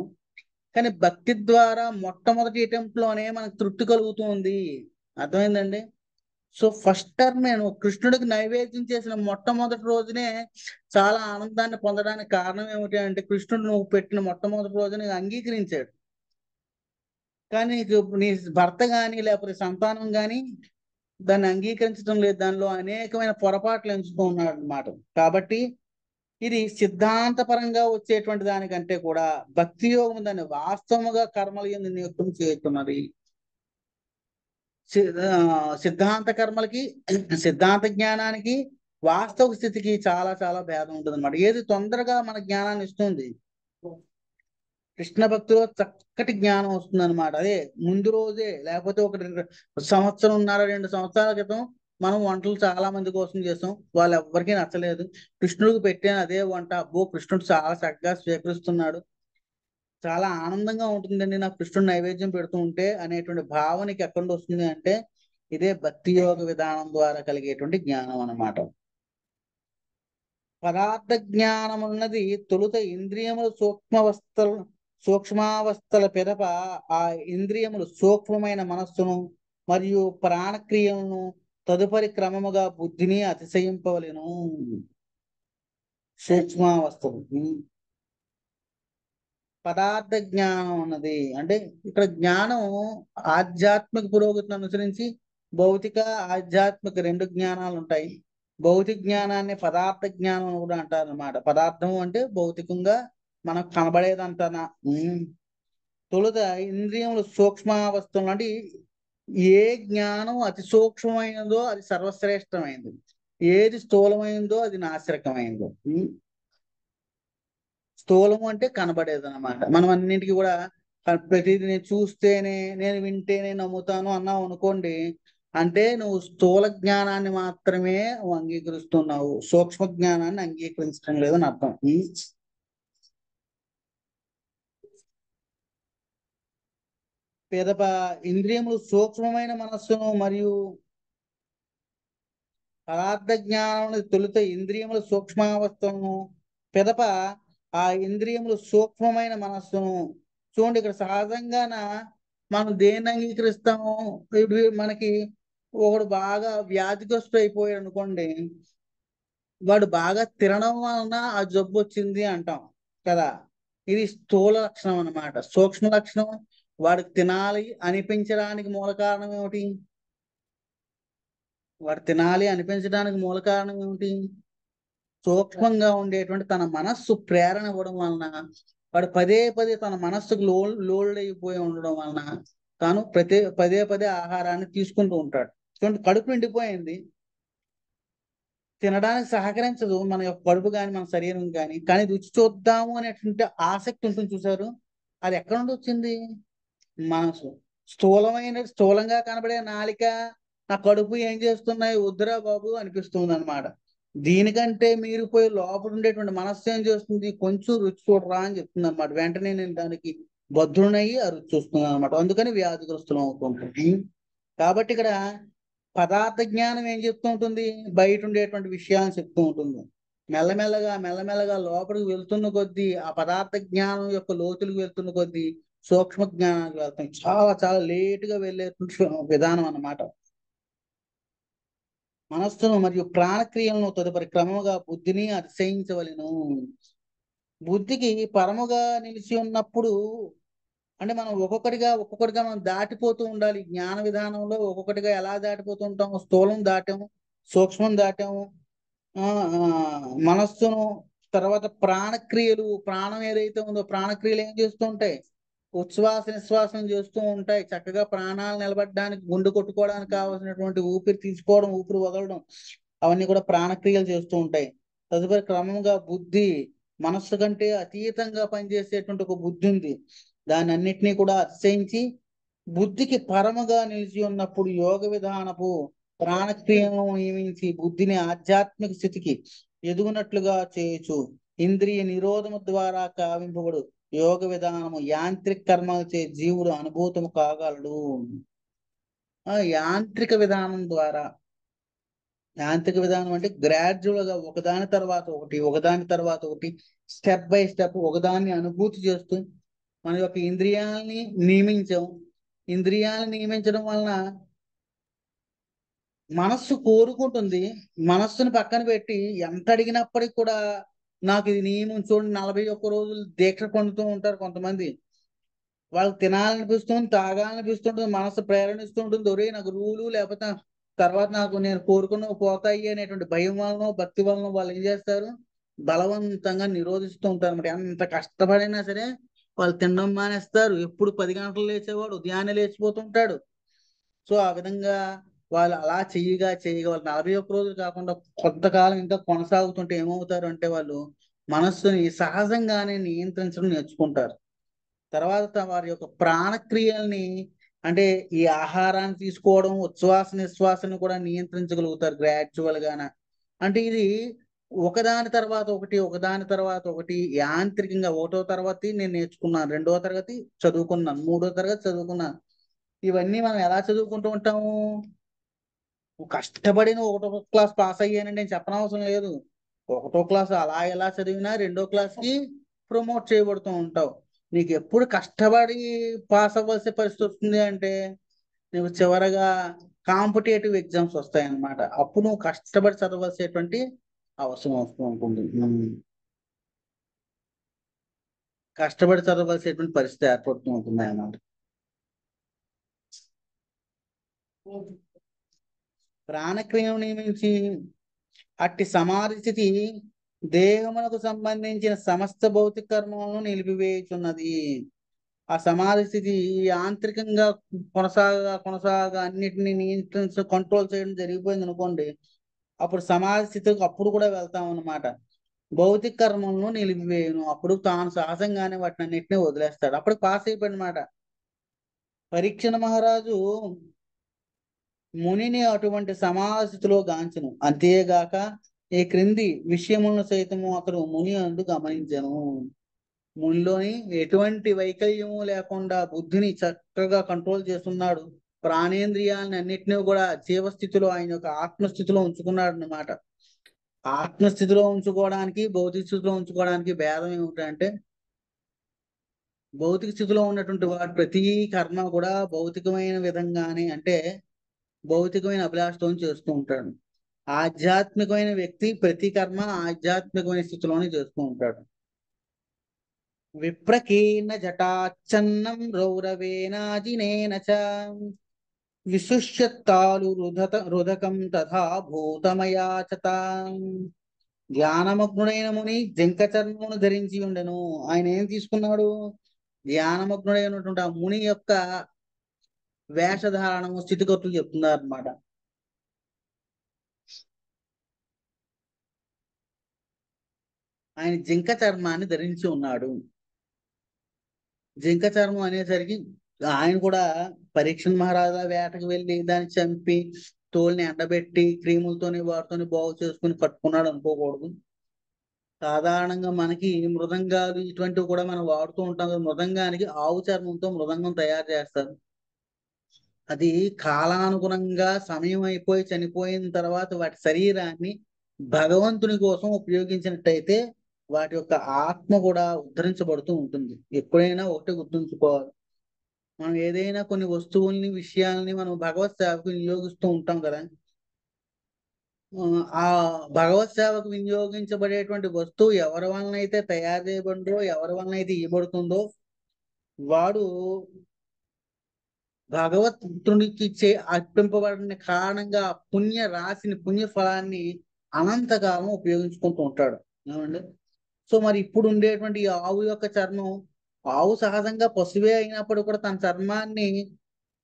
కానీ భక్తి ద్వారా మొట్టమొదటి అటెంప్ట్ లోనే మనకు తృప్తి కలుగుతుంది. అర్థమైందండి? సో ఫస్ట్ టర్మ్ నేను కృష్ణుడికి నైవేద్యం చేసిన మొట్టమొదటి రోజునే చాలా ఆనందాన్ని పొందడానికి కారణం ఏమిటి అంటే కృష్ణుడు నువ్వు పెట్టిన మొట్టమొదటి రోజునే అంగీకరించాడు. కానీ నీకు నీ భర్త గాని లేకపోతే సంతానం గాని దాన్ని అంగీకరించడం లేదు. దానిలో అనేకమైన పొరపాట్లు ఎంచుతూ ఉన్నాడు అన్నమాట. కాబట్టి ఇది సిద్ధాంతపరంగా వచ్చేటువంటి దానికంటే కూడా భక్తి యోగం దాన్ని వాస్తవముగా కర్మల యందు నియుక్తం చేస్తున్నది. సిద్ధాంత కర్మలకి సిద్ధాంత జ్ఞానానికి వాస్తవ స్థితికి చాలా చాలా భేదం ఉంటుంది అనమాట. ఏది తొందరగా మన జ్ఞానాన్ని ఇస్తుంది? కృష్ణ భక్తిలో చక్కటి జ్ఞానం వస్తుంది అనమాట. అదే ముందు రోజే లేకపోతే ఒక 1 సంవత్సరంన్నర 2 సంవత్సరాల క్రితం మనం వంటలు చాలా మంది కోసం చేస్తాం, వాళ్ళు ఎవ్వరికీ నచ్చలేదు. కృష్ణుడికి పెట్టాను అదే వంట, అబ్బో కృష్ణుడు చాలా చక్కగా స్వీకరిస్తున్నాడు, చాలా ఆనందంగా ఉంటుందండి నాకు కృష్ణుడు నైవేద్యం పెడుతూ ఉంటే అనేటువంటి భావనకి ఎక్కడి నుండి వస్తుంది అంటే ఇదే భక్తి యోగ విధానం ద్వారా కలిగేటువంటి జ్ఞానం అన్నమాట. పదార్థ జ్ఞానం అన్నది తొలుత ఇంద్రియములు సూక్ష్మావస్థల పిదప ఆ ఇంద్రియములు సూక్ష్మమైన మనస్సును మరియు ప్రాణక్రియలను తదుపరి క్రమముగా బుద్ధిని అతిశయింపవలెను. సూక్ష్మావస్థలు పదార్థ జ్ఞానం అన్నది అంటే ఇక్కడ జ్ఞానం ఆధ్యాత్మిక పురోగతిని అనుసరించి భౌతిక ఆధ్యాత్మిక 2 జ్ఞానాలు ఉంటాయి. భౌతిక జ్ఞానాన్ని పదార్థ జ్ఞానం అని కూడా అంటారు అనమాట. పదార్థం అంటే భౌతికంగా మనకు కనబడేదంతా. తొలుత ఇంద్రియములు సూక్ష్మావస్థలు అంటే ఏ జ్ఞానం అతి సూక్ష్మమైనదో అది సర్వశ్రేష్టమైనది, ఏది స్థూలమైందో అది నాసిరకమైందో. స్థూలము అంటే కనబడేది అనమాట. మనం అన్నింటికి కూడా ప్రతిదీ నేను చూస్తేనే నేను వింటేనే నమ్ముతాను అన్నావు అనుకోండి, అంటే నువ్వు స్థూల జ్ఞానాన్ని మాత్రమే అంగీకరిస్తున్నావు, సూక్ష్మ జ్ఞానాన్ని అంగీకరించడం లేదని అర్థం. పిదప ఇంద్రియములు సూక్ష్మమైన మనస్సును మరియు పదార్థ జ్ఞానం తొలుత ఇంద్రియముల సూక్ష్మావస్థను పిదప ఆ ఇంద్రియములు సూక్ష్మమైన మనస్సును. చూడండి ఇక్కడ సహజంగాన మనం దేన్ని అంగీకరిస్తాము? ఇప్పుడు మనకి ఒకడు బాగా వ్యాధిగ్రస్తుడు అయిపోయాడు అనుకోండి, వాడు బాగా తినడం వలన ఆ జబ్బు వచ్చింది అంటాం కదా. ఇది స్థూల లక్షణం అన్నమాట. సూక్ష్మ లక్షణం వాడికి తినాలి అనిపించడానికి మూల కారణం ఏమిటి? వాడు తినాలి అనిపించడానికి మూల కారణం ఏమిటి? సూక్ష్మంగా ఉండేటువంటి తన మనస్సు ప్రేరణ ఇవ్వడం వలన వాడు పదే తన మనస్సుకు లోల్డ్ అయిపోయి ఉండడం వలన తాను పదే ఆహారాన్ని తీసుకుంటూ ఉంటాడు. చూడండి, కడుపు నిండిపోయింది, తినడానికి సహకరించదు మన యొక్క కడుపు కానీ మన శరీరం కానీ రుచి చూద్దాము అనేటువంటి ఆసక్తి ఉంటుంది చూసారు, అది ఎక్కడ నుండి వచ్చింది? మనసు. స్థూలంగా కనబడే నాలిక నా కడుపు ఏం చేస్తున్నాయి వద్దురా బాబు అనిపిస్తుంది అనమాట. దీనికంటే మీరు పోయి లోపల ఉండేటువంటి మనస్సు ఏం చేస్తుంది? కొంచెం రుచి చూడరా అని చెప్తుంది అనమాట. వెంటనే నేను దానికి బద్ధుడనయ్యి ఆ రుచి చూస్తున్నాను అనమాట. అందుకని వ్యాధిగ్రస్తులం అవుతుంటుంది. కాబట్టి ఇక్కడ పదార్థ జ్ఞానం ఏం చెప్తూ ఉంటుంది? బయట ఉండేటువంటి విషయాలను చెప్తూ ఉంటుంది. మెల్లమెల్లగా లోపలికి వెళ్తున్న కొద్దీ ఆ పదార్థ జ్ఞానం యొక్క లోతులకు వెళ్తున్న కొద్దీ సూక్ష్మ జ్ఞానానికి వెళ్తాం. చాలా చాలా లేటుగా వెళ్ళేటువంటి విధానం అన్నమాట. మనస్సును మరియు ప్రాణక్రియలను తదుపరి క్రమముగా బుద్ధిని అతిశయించవలెను. బుద్ధికి పరముగా నిలిచి ఉన్నప్పుడు అంటే మనం ఒక్కొక్కటిగా మనం దాటిపోతూ ఉండాలి. జ్ఞాన విధానంలో ఒక్కొక్కటిగా ఎలా దాటిపోతూ ఉంటాము? స్థూలం దాటాము, సూక్ష్మం దాటాము, ఆ ఆ, మనస్సును, తర్వాత ప్రాణక్రియలు, ప్రాణం ఏదైతే ఉందో ప్రాణక్రియలు ఏం చేస్తూ ఉంటాయి? ఉచ్ఛ్వాస నిశ్వాసం చేస్తూ ఉంటాయి. చక్కగా ప్రాణాలు నిలబడడానికి, గుండె కొట్టుకోవడానికి కావాల్సినటువంటి ఊపిరి తీసుకోవడం, ఊపిరి వదలడం, అవన్నీ కూడా ప్రాణక్రియలు చేస్తూ ఉంటాయి. తదుపరి క్రమంగా బుద్ధి, మనస్సు కంటే అతీతంగా పనిచేసేటువంటి ఒక బుద్ధి ఉంది. దాన్ని అన్నిటినీ కూడా అతిశయించి బుద్ధికి పరముగా నిలిచి ఉన్నప్పుడు యోగ విధానపు ప్రాణక్రియను నియమించి బుద్ధిని ఆధ్యాత్మిక స్థితికి ఎదుగునట్లుగా చేయొచ్చు. ఇంద్రియ నిరోధము ద్వారా కావింపబడు యోగ విధానము యాంత్రిక కర్మలచే జీవుడు అనుభూతము కాగలడు. యాంత్రిక విధానం ద్వారా, యాంత్రిక విధానం అంటే గ్రాడ్యువల్ గా ఒకదాని తర్వాత ఒకటి, ఒకదాని తర్వాత ఒకటి, స్టెప్ బై స్టెప్ ఒకదాన్ని అనుభూతి చేస్తూ మన యొక్క ఇంద్రియాలని నియమించాం. ఇంద్రియాలను నియమించడం వలన మనస్సు కోరుకుంటుంది. మనస్సును పక్కన పెట్టి ఎంత అడిగినప్పటికి కూడా నాకు ఇది నియమం చూడండి, 41 రోజులు దీక్ష పొందుతూ ఉంటారు కొంతమంది. వాళ్ళకి తినాలనిపిస్తుంది, తాగాలనిపిస్తుంటుంది, మనసు ప్రేరణిస్తుంటుంది. ఒరే నాకు రూలు లేకపోతే తర్వాత నాకు నేను కోరుకున్నవి పోతాయి అనేటువంటి భయం వలన, భక్తి వలన వాళ్ళు ఏం చేస్తారు? బలవంతంగా నిరోధిస్తూ ఉంటారు అన్నమాట. ఎంత కష్టపడినా సరే వాళ్ళు తినడం మానేస్తారు. ఎప్పుడు 10 గంటలు లేచేవాడు ఉదయాన్నే లేచిపోతుంటాడు. సో ఆ విధంగా వాళ్ళు అలా చేయగా వాళ్ళు 41 రోజులు కాకుండా కొంతకాలం ఇంకా కొనసాగుతుంటే ఏమవుతారు అంటే వాళ్ళు మనస్సుని సహజంగానే నియంత్రించడం నేర్చుకుంటారు. తర్వాత వారి యొక్క ప్రాణక్రియల్ని, అంటే ఈ ఆహారాన్ని తీసుకోవడం, ఉచ్ఛ్వాస నిశ్వాసను కూడా నియంత్రించగలుగుతారు గ్రాడ్యువల్ గాన. అంటే ఇది ఒకదాని తర్వాత ఒకటి, ఒకదాని తర్వాత ఒకటి యాంత్రికంగా, ఒకటో తరగతి నేను నేర్చుకున్నాను, రెండో తరగతి చదువుకున్నాను, మూడో తరగతి చదువుకున్నాను. ఇవన్నీ మనం ఎలా చదువుకుంటూ ఉంటాము? నువ్వు కష్టపడి నువ్వు ఒకటో క్లాస్ పాస్ అయ్యానండి నేను చెప్పనవసరం లేదు. ఒకటో క్లాస్ అలా ఎలా చదివినా రెండో క్లాస్కి ప్రమోట్ చేయబడుతూ ఉంటావు. నీకు ఎప్పుడు కష్టపడి పాస్ అవ్వాల్సిన పరిస్థితి వస్తుంది అంటే నువ్వు చివరగా కాంపిటేటివ్ ఎగ్జామ్స్ వస్తాయి అన్నమాట. అప్పుడు నువ్వు కష్టపడి చదవాల్సేటువంటి అవసరం వస్తూ ఉంటుంది. కష్టపడి చదవాల్సేటువంటి పరిస్థితి ఏర్పడుతూ ఉంటుంది అన్నమాట. ప్రాణక్రియను నియమించి అట్టి సమాధి స్థితి దేహమునకు సంబంధించిన సమస్త భౌతిక కర్మలను నిలిపివేయుచున్నది. ఆ సమాధి స్థితి యాంత్రికంగా కొనసాగా అన్నిటిని నియంత్రించ కంట్రోల్ చేయడం జరిగిపోయింది అనుకోండి, అప్పుడు సమాధి స్థితికి అప్పుడు కూడా వెళ్తాం అన్నమాట. భౌతిక కర్మలను నిలిపివేయును. అప్పుడు తాను సహజంగానే వాటిని అన్నిటిని వదిలేస్తాడు. అప్పుడు పాస్ అయిపోయినమాట. పరీక్షణ మహారాజు మునిని అటువంటి సమాధిస్థితిలో గాంచెను. అంతేగాక ఈ క్రింది విషయములను సైతము అతడు ముని అందు గమనించను. మునిలోని ఎటువంటి వైకల్యము లేకుండా బుద్ధిని చక్కగా కంట్రోల్ చేస్తున్నాడు. ప్రాణేంద్రియాలని అన్నిటినీ కూడా జీవస్థితిలో, ఆయన యొక్క ఆత్మస్థితిలో ఉంచుకున్నాడు అన్నమాట. ఆత్మస్థితిలో ఉంచుకోవడానికి, భౌతిక స్థితిలో ఉంచుకోవడానికి భేదం ఏమిటంటే, భౌతిక స్థితిలో ఉన్నటువంటి వాడు ప్రతి కర్మ కూడా భౌతికమైన విధంగానే, అంటే భౌతికమైన అభిలాషతో చేస్తూ ఉంటాడు. ఆధ్యాత్మికమైన వ్యక్తి ప్రతి కర్మ ఆధ్యాత్మికమైన స్థితిలోనే చేస్తూ ఉంటాడు. విప్రకీర్ణ జటాచన్నం రౌరవేనాజినేన చ విశుష్యత్తాలు రుదకం తథా భూతమయాచత. ధ్యానమగ్నుడైన ముని జింక చర్మమును ధరించి ఉండెను. ఆయన ఏం తీసుకున్నాడు? ధ్యానమగ్నుడైనటువంటి ఆ ముని యొక్క వేషధారణము, స్థితిగతులు చెప్తున్నారు అనమాట. ఆయన జింక చర్మాన్ని ధరించి ఉన్నాడు. జింక చర్మం అనేసరికి ఆయన కూడా పరీక్ష మహారాజా వేటకు వెళ్ళి దాన్ని చంపి తోల్ని ఎండబెట్టి క్రీములతోని వాటితోని బాగు చేసుకుని కట్టుకున్నాడు అనుకోకూడదు. సాధారణంగా మనకి మృదంగాలు ఇటువంటివి కూడా మనం వాడుతూ ఉంటాం కదా. మృదంగానికి ఆవు చర్మంతో మృదంగం తయారు చేస్తారు. అది కాలానుగుణంగా సమయం అయిపోయి చనిపోయిన తర్వాత వాటి శరీరాన్ని భగవంతుని కోసం ఉపయోగించినట్టయితే వాటి యొక్క ఆత్మ కూడా ఉద్ధరించబడుతూ ఉంటుంది. ఎప్పుడైనా ఒకటి గుర్తుంచుకోవాలి, మనం ఏదైనా కొన్ని వస్తువుల్ని విషయాల్ని మనం భగవత్ సేవకు వినియోగిస్తూ ఉంటాం కదా. ఆ భగవత్ సేవకు వినియోగించబడేటువంటి వస్తువు ఎవరి వలన అయితే తయారు చేయబడిందో, ఎవరి వలన అయితే ఇవ్వబడుతుందో, వాడు భగవంతునికి అర్పింపబడిన కారణంగా పుణ్య రాశిని, పుణ్య ఫలాన్ని అనంతకాలం ఉపయోగించుకుంటూ ఉంటాడు. ఏమండి? సో మరి ఇప్పుడు ఉండేటువంటి ఈ ఆవు యొక్క చర్మం, ఆవు సహజంగా పశువే అయినప్పుడు కూడా తన చర్మాన్ని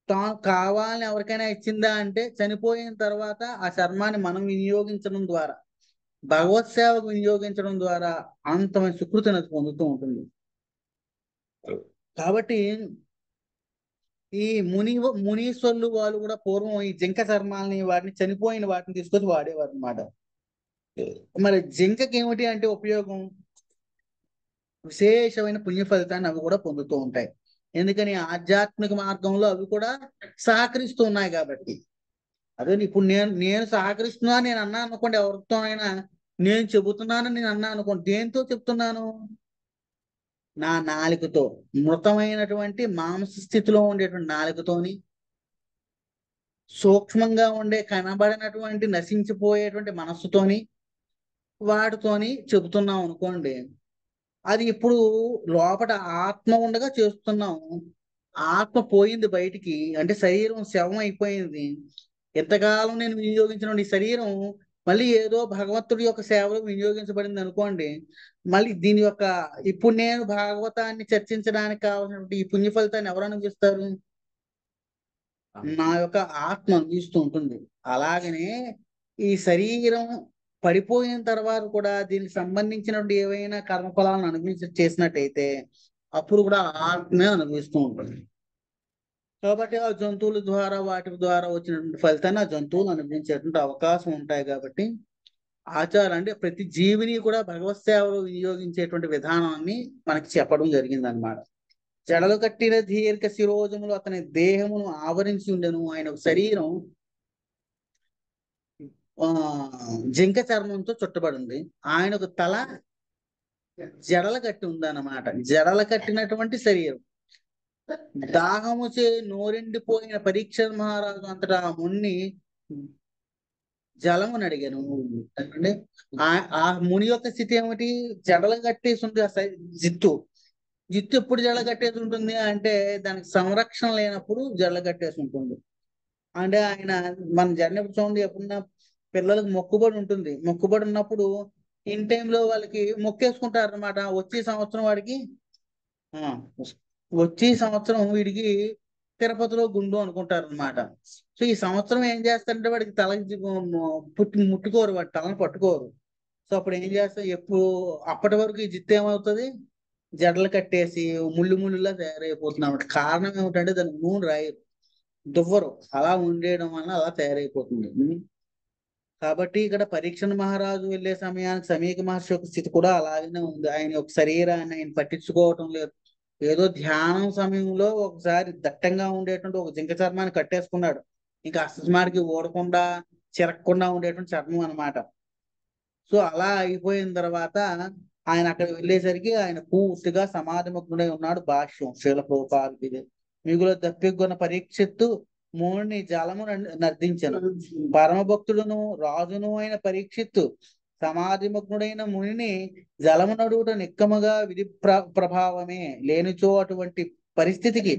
తాను కావాలని ఎవరికైనా ఇచ్చిందా అంటే చనిపోయిన తర్వాత ఆ చర్మాన్ని మనం వినియోగించడం ద్వారా, భగవత్ సేవకు వినియోగించడం ద్వారా అనంతమైన సుకృతిని అది పొందుతూ ఉంటుంది. కాబట్టి ఈ మునీశ్వరులు వాళ్ళు కూడా పూర్వం ఈ జింక చర్మాలని, వాటిని చనిపోయిన వాటిని తీసుకొచ్చి వాడేవారు అనమాట. మరి జింకకి ఏమిటి అంటే ఉపయోగం, విశేషమైన పుణ్య ఫలితాన్ని అవి కూడా పొందుతూ ఉంటాయి. ఎందుకని ఆధ్యాత్మిక మార్గంలో అవి కూడా సహకరిస్తూ ఉన్నాయి కాబట్టి. అదే ఇప్పుడు నేను సహకరిస్తున్నా నేను అన్నా అనుకోండి, ఎవరితోనైనా నేను చెబుతున్నానని నేను అన్నా అనుకోండి, దేంతో చెప్తున్నాను? నా నాలుకతో, మృతమైనటువంటి మాంస స్థితిలో ఉండేటువంటి నాలుకతోని, సూక్ష్మంగా ఉండే కనబడినటువంటి నశించిపోయేటువంటి మనస్సుతోని, వాటితోని చెబుతున్నాం అనుకోండి. అది ఇప్పుడు లోపల ఆత్మ ఉండగా చేస్తున్నాం. ఆత్మ పోయింది బయటికి, అంటే శరీరం శవం అయిపోయింది. ఎంతకాలం నేను వినియోగించిన ఈ శరీరం మళ్ళీ ఏదో భగవంతుడి యొక్క సేవలో వినియోగించబడింది అనుకోండి. మళ్ళీ దీని యొక్క, ఇప్పుడు నేను భాగవతాన్ని చర్చించడానికి కావాల్సినటువంటి ఈ పుణ్య ఫలితాన్ని ఎవరు అనుభవిస్తారు? నా యొక్క ఆత్మ అనుభవిస్తూ ఉంటుంది. అలాగనే ఈ శరీరం పడిపోయిన తర్వాత కూడా దీనికి సంబంధించినటువంటి ఏవైనా కర్మఫలాలను చేసినట్టయితే అప్పుడు కూడా ఆత్మే అనుభవిస్తూ ఉంటుంది. కాబట్టి ఆ జంతువుల ద్వారా, వాటి ద్వారా వచ్చినటువంటి ఫలితాన్ని ఆ జంతువులు అనుభవించేటువంటి అవకాశం ఉంటాయి. కాబట్టి ఆచారం అంటే ప్రతి జీవిని కూడా భగవత్ సేవలో వినియోగించేటువంటి విధానాన్ని మనకి చెప్పడం జరిగింది అనమాట. జడలు కట్టిన దీర్ఘ శిరోజములు అతని దేహమును ఆవరించి ఉండెను. ఆయన శరీరం ఆ జింక చర్మంతో చుట్టబడి ఉంది. ఆయనకు తల జడలు కట్టి ఉందన్నమాట. జడలు కట్టినటువంటి శరీరం. దాహముచే నోరెండిపోయిన పరీక్ష మహారాజు అంతటా ఆ ముని జలమును అడిగాను. అంటే ఆ ముని యొక్క స్థితి ఏమిటి? జడలు కట్టేసి ఉంది. జిత్తు జిత్తు ఎప్పుడు జడ కట్టేసి ఉంటుంది అంటే దానికి సంరక్షణ లేనప్పుడు జడ కట్టేసి ఉంటుంది. అంటే ఆయన మన జడనప్పుడు చూడండి, ఎప్పుడన్నా పిల్లలకు మొక్కుబడి ఉంటుంది. మొక్కుబడి ఉన్నప్పుడు ఇన్ టైంలో వాళ్ళకి మొక్కేసుకుంటారు అనమాట. వచ్చే సంవత్సరం వాడికి వచ్చే సంవత్సరం వీడికి తిరుపతిలో గుండు అనుకుంటారు అనమాట. సో ఈ సంవత్సరం ఏం చేస్తారంటే వాడికి తలకి ముట్టుకోరు, వాడి తలని పట్టుకోరు. సో అప్పుడు ఏం చేస్తారు, ఎప్పుడు అప్పటి వరకు ఈ జిత్తు ఏమవుతుంది, జడలు కట్టేసి ముళ్ళు ముళ్ళులా తయారైపోతుంది అన్నమాట. కారణం ఏమిటంటే దానికి నూనె రాయరు, దువ్వరు, అలా ఉండేయడం వల్ల అలా తయారైపోతుంది. కాబట్టి ఇక్కడ పరీక్షణ మహారాజు వెళ్లే సమయానికి సమీక మహర్షి యొక్క స్థితి కూడా అలాగనే ఉంది. ఆయన యొక్క శరీరాన్ని ఆయన పట్టించుకోవటం లేదు. ఏదో ధ్యానం సమయంలో ఒకసారి దట్టంగా ఉండేటువంటి ఒక జింక చర్మాన్ని కట్టేసుకున్నాడు. ఇంకా అస్తమానికి ఓడకుండా చిరక్కుండా ఉండేటువంటి చర్మం అనమాట. సో అలా అయిపోయిన తర్వాత ఆయన అక్కడ వెళ్ళేసరికి ఆయన పూర్తిగా సమాధిమగ్నుడై ఉన్నాడు. భాష్యం శ్రీల ప్రభుపాదుడిది. మిగుల దప్పిగొన్న పరీక్షిత్తు మూడిని జలము నర్దించను. పరమ భక్తుడును రాజును అయిన పరీక్షిత్తు సమాధిమగ్నుడైన మునిని జలము నడువుట నిక్కముగా విధి ప్రభావమే, లేనిచో అటువంటి పరిస్థితికి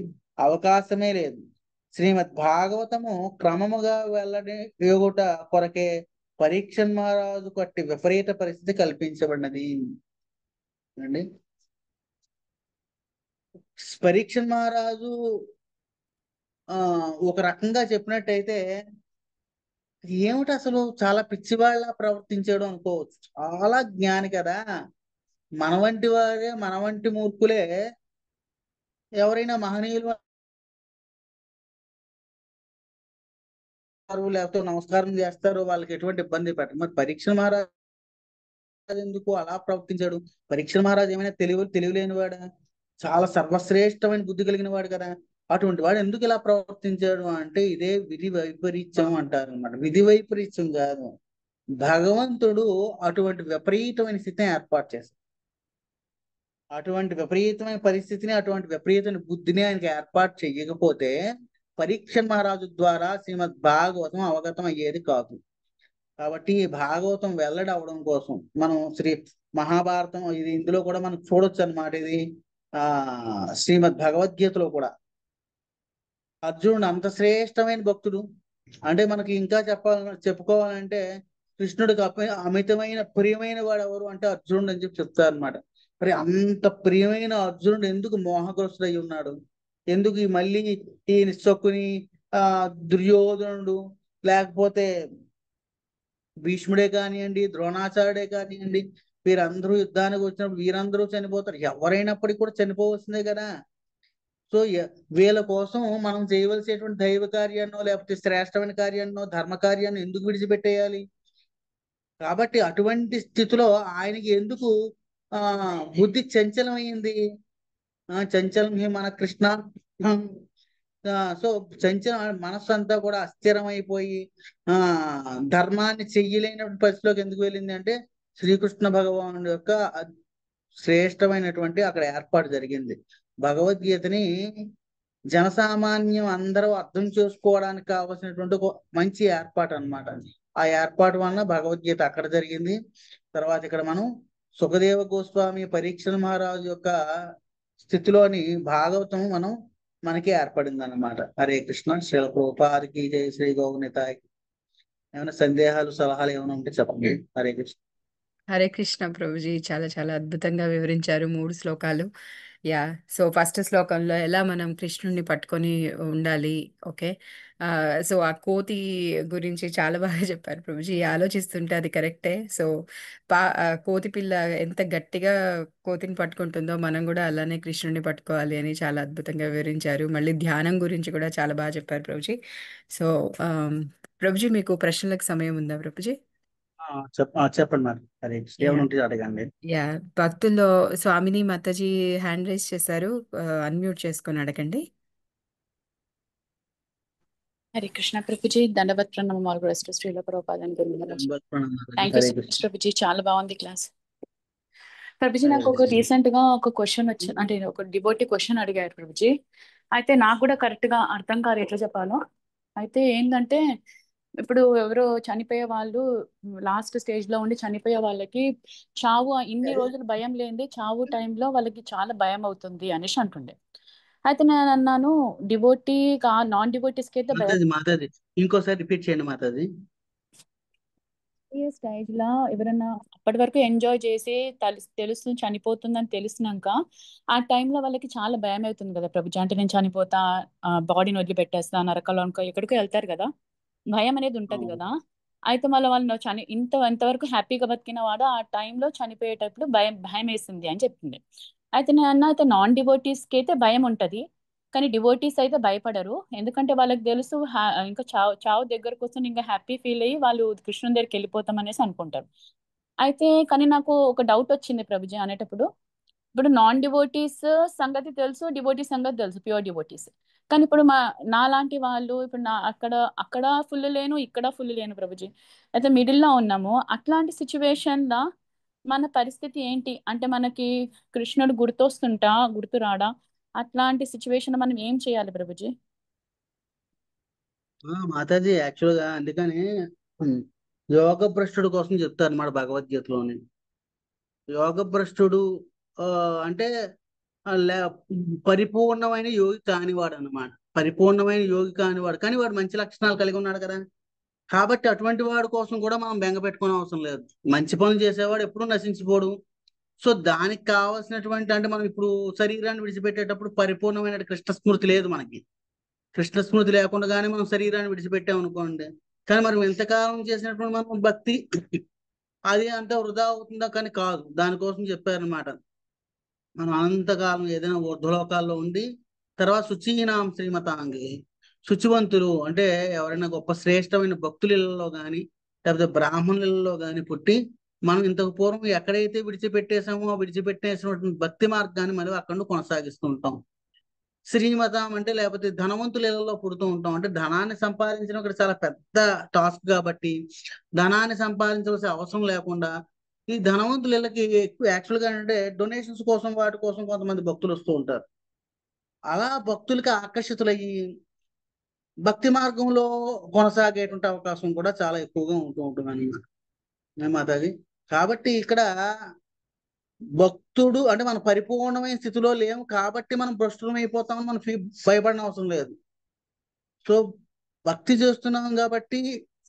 అవకాశమే లేదు. శ్రీమద్ భాగవతము క్రమముగా వెల్లడి కొరకే పరీక్ష మహారాజు కట్టి విపరీత పరిస్థితి కల్పించబడినది అండి. పరీక్ష మహారాజు ఒక రకంగా చెప్పినట్టయితే ఏమిటి అసలు చాలా పిచ్చివాళ్ళ ప్రవర్తించాడు అనుకోవచ్చు. చాలా జ్ఞాని కదా. మన వంటి వారే, మన వంటి మూర్ఖులే ఎవరైనా మహనీయులు లేకపోతే నమస్కారం చేస్తారు, వాళ్ళకి ఎటువంటి ఇబ్బంది పెట్టరు. మరి పరీక్ష మహారాజు ఎందుకు అలా ప్రవర్తించాడు? పరీక్ష మహారాజు ఏమైనా తెలివి వాడా? చాలా సర్వశ్రేష్టమైన బుద్ధి కలిగిన వాడు కదా. అటువంటి వాడు ఎందుకు ఇలా ప్రవర్తించాడు అంటే ఇదే విధి వైపరీత్యం అంటారు అనమాట. విధి వైపరీత్యం కాదు, భగవంతుడు అటువంటి విపరీతమైన స్థితిని ఏర్పాటు చేస్తాడు. అటువంటి విపరీతమైన పరిస్థితిని, అటువంటి విపరీతమైన బుద్ధిని ఆయనకి ఏర్పాటు చేయకపోతే పరీక్ష మహారాజు ద్వారా శ్రీమద్ భాగవతం అవగతం అయ్యేది కాదు. కాబట్టి ఈ భాగవతం వెల్లడి అవడం కోసం మనం మహాభారతం ఇది ఇందులో కూడా మనం చూడొచ్చు అన్నమాట. ఇది శ్రీమద్ భగవద్గీతలో కూడా అర్జునుడు అంత శ్రేష్టమైన భక్తుడు. అంటే మనకి ఇంకా చెప్పుకోవాలంటే కృష్ణుడికి అమితమైన ప్రియమైన వాడు ఎవరు అంటే అర్జునుడు అని చెప్తారు అనమాట. మరి అంత ప్రియమైన అర్జునుడు ఎందుకు మోహగ్రస్తుడై ఉన్నాడు? ఎందుకు మళ్ళీ ఈ నిస్సొక్కుని దుర్యోధనుడు, లేకపోతే భీష్ముడే కానివ్వండి, ద్రోణాచార్యుడే కానివ్వండి, వీరందరూ యుద్ధానికి వచ్చినప్పుడు వీరందరూ చనిపోతారు. ఎవరైనప్పటికీ కూడా చనిపోవలసిందే కదా. సో వీళ్ళ కోసం మనం చేయవలసినటువంటి దైవ కార్యాన్నో లేకపోతే శ్రేష్టమైన కార్యాన్నో ధర్మ కార్యాన్ని ఎందుకు విడిచిపెట్టేయాలి? కాబట్టి అటువంటి స్థితిలో ఆయనకి ఎందుకు బుద్ధి చంచలమైంది? చంచలం మన కృష్ణ. సో చంచల మనస్సు అంతా కూడా అస్థిరమైపోయి ధర్మాన్ని చెయ్యలేనటువంటి పరిస్థితిలోకి ఎందుకు వెళ్ళింది అంటే శ్రీకృష్ణ భగవానుడి యొక్క శ్రేష్టమైనటువంటి అక్కడ ఏర్పాటు జరిగింది. భగవద్గీతని జనసామాన్యం అందరూ అర్థం చేసుకోవడానికి కావలసినటువంటి ఒక మంచి ఏర్పాటు అన్నమాట. ఆ ఏర్పాటు వలన భగవద్గీత అక్కడ జరిగింది. తర్వాత ఇక్కడ మనం సుఖదేవ గోస్వామి పరీక్షల మహారాజు యొక్క స్థితిలోని భాగవతం మనకి ఏర్పడింది అన్నమాట. హరే కృష్ణ. శ్రీల ప్రభుపాదికి జయ. శ్రీ గౌనితాయ్. ఏమైనా సందేహాలు సలహాలు ఏమైనా ఉంటే చెప్పండి. హరే కృష్ణ. హరే కృష్ణ ప్రభుజీ, చాలా చాలా అద్భుతంగా వివరించారు 3 శ్లోకాలు. సో ఫస్ట్ శ్లోకంలో ఎలా మనం కృష్ణుడిని పట్టుకొని ఉండాలి. ఓకే. సో ఆ కోతి గురించి చాలా బాగా చెప్పారు ప్రభుజీ. ఆలోచిస్తుంటే అది కరెక్టే. సో కోతి పిల్ల ఎంత గట్టిగా కోతిని పట్టుకుంటుందో మనం కూడా అలానే కృష్ణుడిని పట్టుకోవాలి అని చాలా అద్భుతంగా వివరించారు. మళ్ళీ ధ్యానం గురించి కూడా చాలా బాగా చెప్పారు ప్రభుజీ. సో ప్రభుజీ, మీకు ప్రశ్నలకు సమయం ఉందా ప్రభుజీ? చెప్పండి మరి. హరే కృష్ణ. యా ఏమైనా ఉంటే అడగండి. యా భక్తుల్లో స్వామిని మాతాజీ హ్యాండ్ రైజ్ చేశారు. అన్మ్యూట్ చేసుకొని అడగండి. హరే కృష్ణ ప్రభుజీ, దండవత్ ప్రణామం ఆల్ కూడా శ్రీల ప్రభుపాదాన్ని గురించి. Thank you Hare so much Krishna. Prabhuji, చాలా బాగుంది క్లాస్. ప్రభుజీ, హరే నాకు ఒక కృష్ణ. రీసెంట్ గా ఒక క్వశ్చన్ వచ్చింది, అంటే ఒక డివోటీ క్వశ్చన్ అడిగారు ప్రభుజీ. అయితే నాకు కూడా కరెక్ట్ గా అర్థం కాదు ఎట్లా చెప్పాలో. అయితే ఏంటంటే ఇప్పుడు ఎవరో చనిపోయే వాళ్ళు లాస్ట్ స్టేజ్ లో ఉండి చనిపోయే వాళ్ళకి చావు ఇన్ని రోజులు భయం లేనిది చావు టైంలో వాళ్ళకి చాలా భయం అవుతుంది అనేసి అంటుండే. అయితే నేను అన్నాను డివోటీ నాన్ డివోటీస్ కి అయితే భయం. మాతాజీ ఇంకోసారి రిపీట్ చేయండి మాతాజీ. స్టేజ్ లా ఎవరైనా అప్పటి వరకు ఎంజాయ్ చేసి తెలుస్తుంది చనిపోతుందని తెలిసినాక ఆ టైంలో వాళ్ళకి చాలా భయం అవుతుంది కదా ప్రభుజీ. అంటే నేను చనిపోతా, బాడీని వదిలిపెట్టేస్తా, నరకాలో ఎక్కడికో వెళ్తారు కదా, భయం అనేది ఉంటది కదా. అయితే మళ్ళీ వాళ్ళు ఇంతవరకు హ్యాపీగా బతికిన వాడు ఆ టైంలో చనిపోయేటప్పుడు భయం భయం వేస్తుంది అని చెప్పింది. అయితే నేను అన్న అయితే నాన్ డివోటీస్ కి అయితే భయం ఉంటది, కానీ డివోటీస్ అయితే భయపడరు. ఎందుకంటే వాళ్ళకి తెలుసు ఇంకా చావు చావు దగ్గరకు వస్తుంది, ఇంకా హ్యాపీ ఫీల్ అయ్యి వాళ్ళు కృష్ణుని దగ్గరికి వెళ్ళిపోతాం అనేసి అనుకుంటారు. అయితే కానీ నాకు ఒక డౌట్ వచ్చింది ప్రభుజీ అనేటప్పుడు. ఇప్పుడు నాన్ డివోటీస్ సంగతి తెలుసు, డివోటీస్ సంగతి తెలుసు, ప్యూర్ డివోటీస్. కానీ ఇప్పుడు నాలాంటి వాళ్ళు ఇప్పుడు అక్కడ ఫుల్ లేను, ఇక్కడ ఫుల్ లేను ప్రభుజీ. అయితే మిడిల్ లో ఉన్నాము. అట్లాంటి సిచ్యువేషన్ లా మన పరిస్థితి ఏంటి అంటే మనకి కృష్ణుడు గుర్తు రాడా? అట్లాంటి సిచ్యువేషన్ మనం ఏం చేయాలి ప్రభుజీ? మాతాజీ యాక్చువల్ గా అందుకని ఉమ్, యోగ భ్రష్టుడు కోసం చెప్తారు అన్నమాట భగవద్గీతలోని. యోగ భ్రష్టుడు అంటే పరిపూర్ణమైన యోగి కానివాడు అన్నమాట. పరిపూర్ణమైన యోగి కానివాడు, కానీ వాడు మంచి లక్షణాలు కలిగి ఉన్నాడు కదా. కాబట్టి అటువంటి వాడి కోసం కూడా మనం బెంగ పెట్టుకునే అవసరం లేదు. మంచి పనులు చేసేవాడు ఎప్పుడూ నశించిపోడు. సో దానికి కావాల్సినటువంటి అంటే మనం ఇప్పుడు శరీరాన్ని విడిచిపెట్టేటప్పుడు పరిపూర్ణమైన కృష్ణ స్మృతి లేదు మనకి. కృష్ణ స్మృతి లేకుండానే మనం శరీరాన్ని విడిచిపెట్టాం అనుకోండి, కానీ మనం ఎంతకాలం చేసినటువంటి మనం భక్తి అది అంతా వృధా అవుతుందా? కానీ కాదు. దానికోసం చెప్పారనమాట. మనం అనంతకాలం ఏదైనా ఊర్ధ్వలోకాల్లో ఉండి తర్వాత శుచీనాం శ్రీమతాంగి, శుచివంతులు అంటే ఎవరైనా గొప్ప శ్రేష్టమైన భక్తులలో కానీ లేకపోతే బ్రాహ్మణులలో కానీ పుట్టి మనం ఇంతకు పూర్వం ఎక్కడైతే విడిచిపెట్టేసామో ఆ విడిచిపెట్టేసినటువంటి భక్తి మార్గాన్ని మనం అక్కడ కొనసాగిస్తూ ఉంటాం. శ్రీమతం అంటే లేకపోతే ధనవంతుల ఇళ్లలో పుడుతూ ఉంటాం. అంటే ధనాన్ని సంపాదించడం ఇక్కడ చాలా పెద్ద టాస్క్ కాబట్టి ధనాన్ని సంపాదించవలసిన అవసరం లేకుండా ఈ ధనవంతులు వీళ్ళకి ఎక్కువ యాక్చువల్గా అంటే డొనేషన్స్ కోసం వాటి కోసం కొంతమంది భక్తులు వస్తూ ఉంటారు. అలా భక్తులకి ఆకర్షితులయ్యి భక్తి మార్గంలో కొనసాగేటువంటి అవకాశం కూడా చాలా ఎక్కువగా ఉంటూ ఉంటుంది అన్నమాట మాతాజీ. కాబట్టి ఇక్కడ భక్తుడు అంటే మనం పరిపూర్ణమైన స్థితిలో లేము కాబట్టి మనం భ్రష్టులం అయిపోతామని మనం భయపడిన అవసరం లేదు. సో భక్తి చేస్తున్నాం కాబట్టి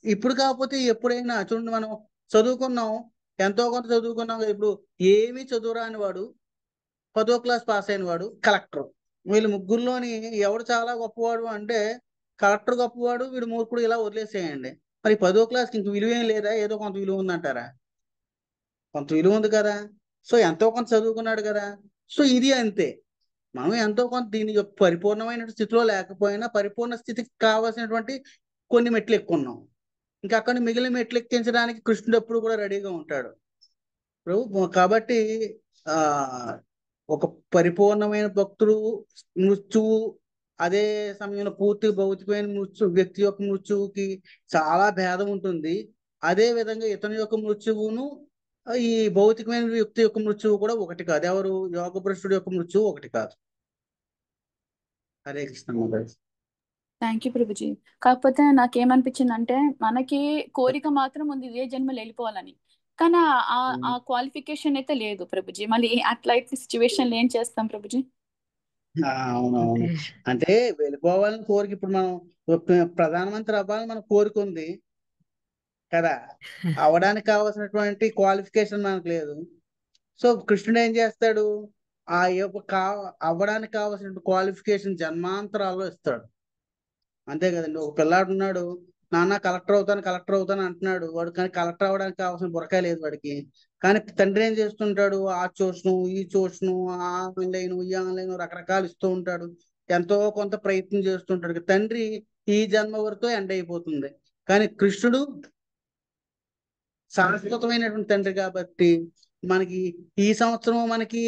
ఇప్పుడు కాకపోతే ఎప్పుడైనా చూడండి, మనం చదువుకున్నాం, ఎంతో కొంత చదువుకున్నాం కదా. ఇప్పుడు ఏమీ చదువురాని వాడు 10వ క్లాస్ పాస్ అయిన వాడు కలెక్టర్, వీళ్ళు ముగ్గురులోని ఎవడు చాలా గొప్పవాడు అంటే కలెక్టర్ గొప్పవాడు, వీడు మూర్ఖుడు, ఇలా వదిలేసేయండి. మరి 10వ క్లాస్కి ఇంక విలువ ఏం లేదా? ఏదో కొంత విలువ ఉందంటారా? కొంత విలువ ఉంది కదా. సో ఎంతో కొంత చదువుకున్నాడు కదా. సో ఇది అంతే, మనం ఎంతో కొంత దీని యొక్క పరిపూర్ణమైన స్థితిలో లేకపోయినా పరిపూర్ణ స్థితికి కావాల్సినటువంటి కొన్ని మెట్లు ఎక్కున్నాం. ఇంకా అక్కడ మిగిలిన మెట్లు ఎక్కించడానికి కృష్ణుడు ఎప్పుడు కూడా రెడీగా ఉంటాడు కాబట్టి ఆ ఒక పరిపూర్ణమైన భక్తుడు మృత్యువు, అదే సమయంలో పూర్తి భౌతికమైన వ్యక్తి యొక్క మృత్యువుకి చాలా భేదం ఉంటుంది. అదే విధంగా ఇతని యొక్క మృత్యువును ఈ భౌతికమైన వ్యక్తి యొక్క మృత్యువు కూడా ఒకటి కాదు. ఎవరు? యోగ భ్రష్టుడి యొక్క మృత్యువు ఒకటి కాదు. హరే కృష్ణ మాతాజీ. Thank you Prabhuji. కాకపోతే నాకేమనిపించింది అంటే, మనకి కోరిక మాత్రం ఉంది ఇదే జన్మలో వెళ్ళిపోవాలని, కానీ ఆ క్వాలిఫికేషన్ అయితే లేదు ప్రభుజీ. మళ్ళీ అట్లయితే సిచ్యువేషన్ ఏం చేస్తాం ప్రభుజీ? అవునవును, అంటే వెళ్ళిపోవాలని కోరిక. ఇప్పుడు మనం ప్రధానమంత్రి అవ్వాలని మన కోరిక ఉంది కదా, అవడానికి కావాల్సినటువంటి క్వాలిఫికేషన్ మనకు లేదు. సో కృష్ణుడు ఏం చేస్తాడు? ఆ అవ్వడానికి కావాల్సిన క్వాలిఫికేషన్ జన్మాంతరాల్లో ఇస్తాడు. అంతే కదండి. ఒక పిల్లాడు ఉన్నాడు, నాన్న కలెక్టర్ అవుతాను అంటున్నాడు వాడు, కానీ కలెక్టర్ అవ్వడానికి కావాల్సిన బుర్రకాయ లేదు వాడికి. కానీ తండ్రి ఏం చేస్తుంటాడు? ఆ ట్యూషను, ఈ ట్యూషను, ఆ ఆన్లైన్, ఈ ఆన్లైన్ రకరకాలు ఇస్తూ ఉంటాడు. ఎంతో కొంత ప్రయత్నం చేస్తుంటాడు. తండ్రి ఈ జన్మ వరకు ఎండ్ అయిపోతుంది. కానీ కృష్ణుడు శాశ్వతమైనటువంటి తండ్రి కాబట్టి మనకి ఈ సంవత్సరం మనకి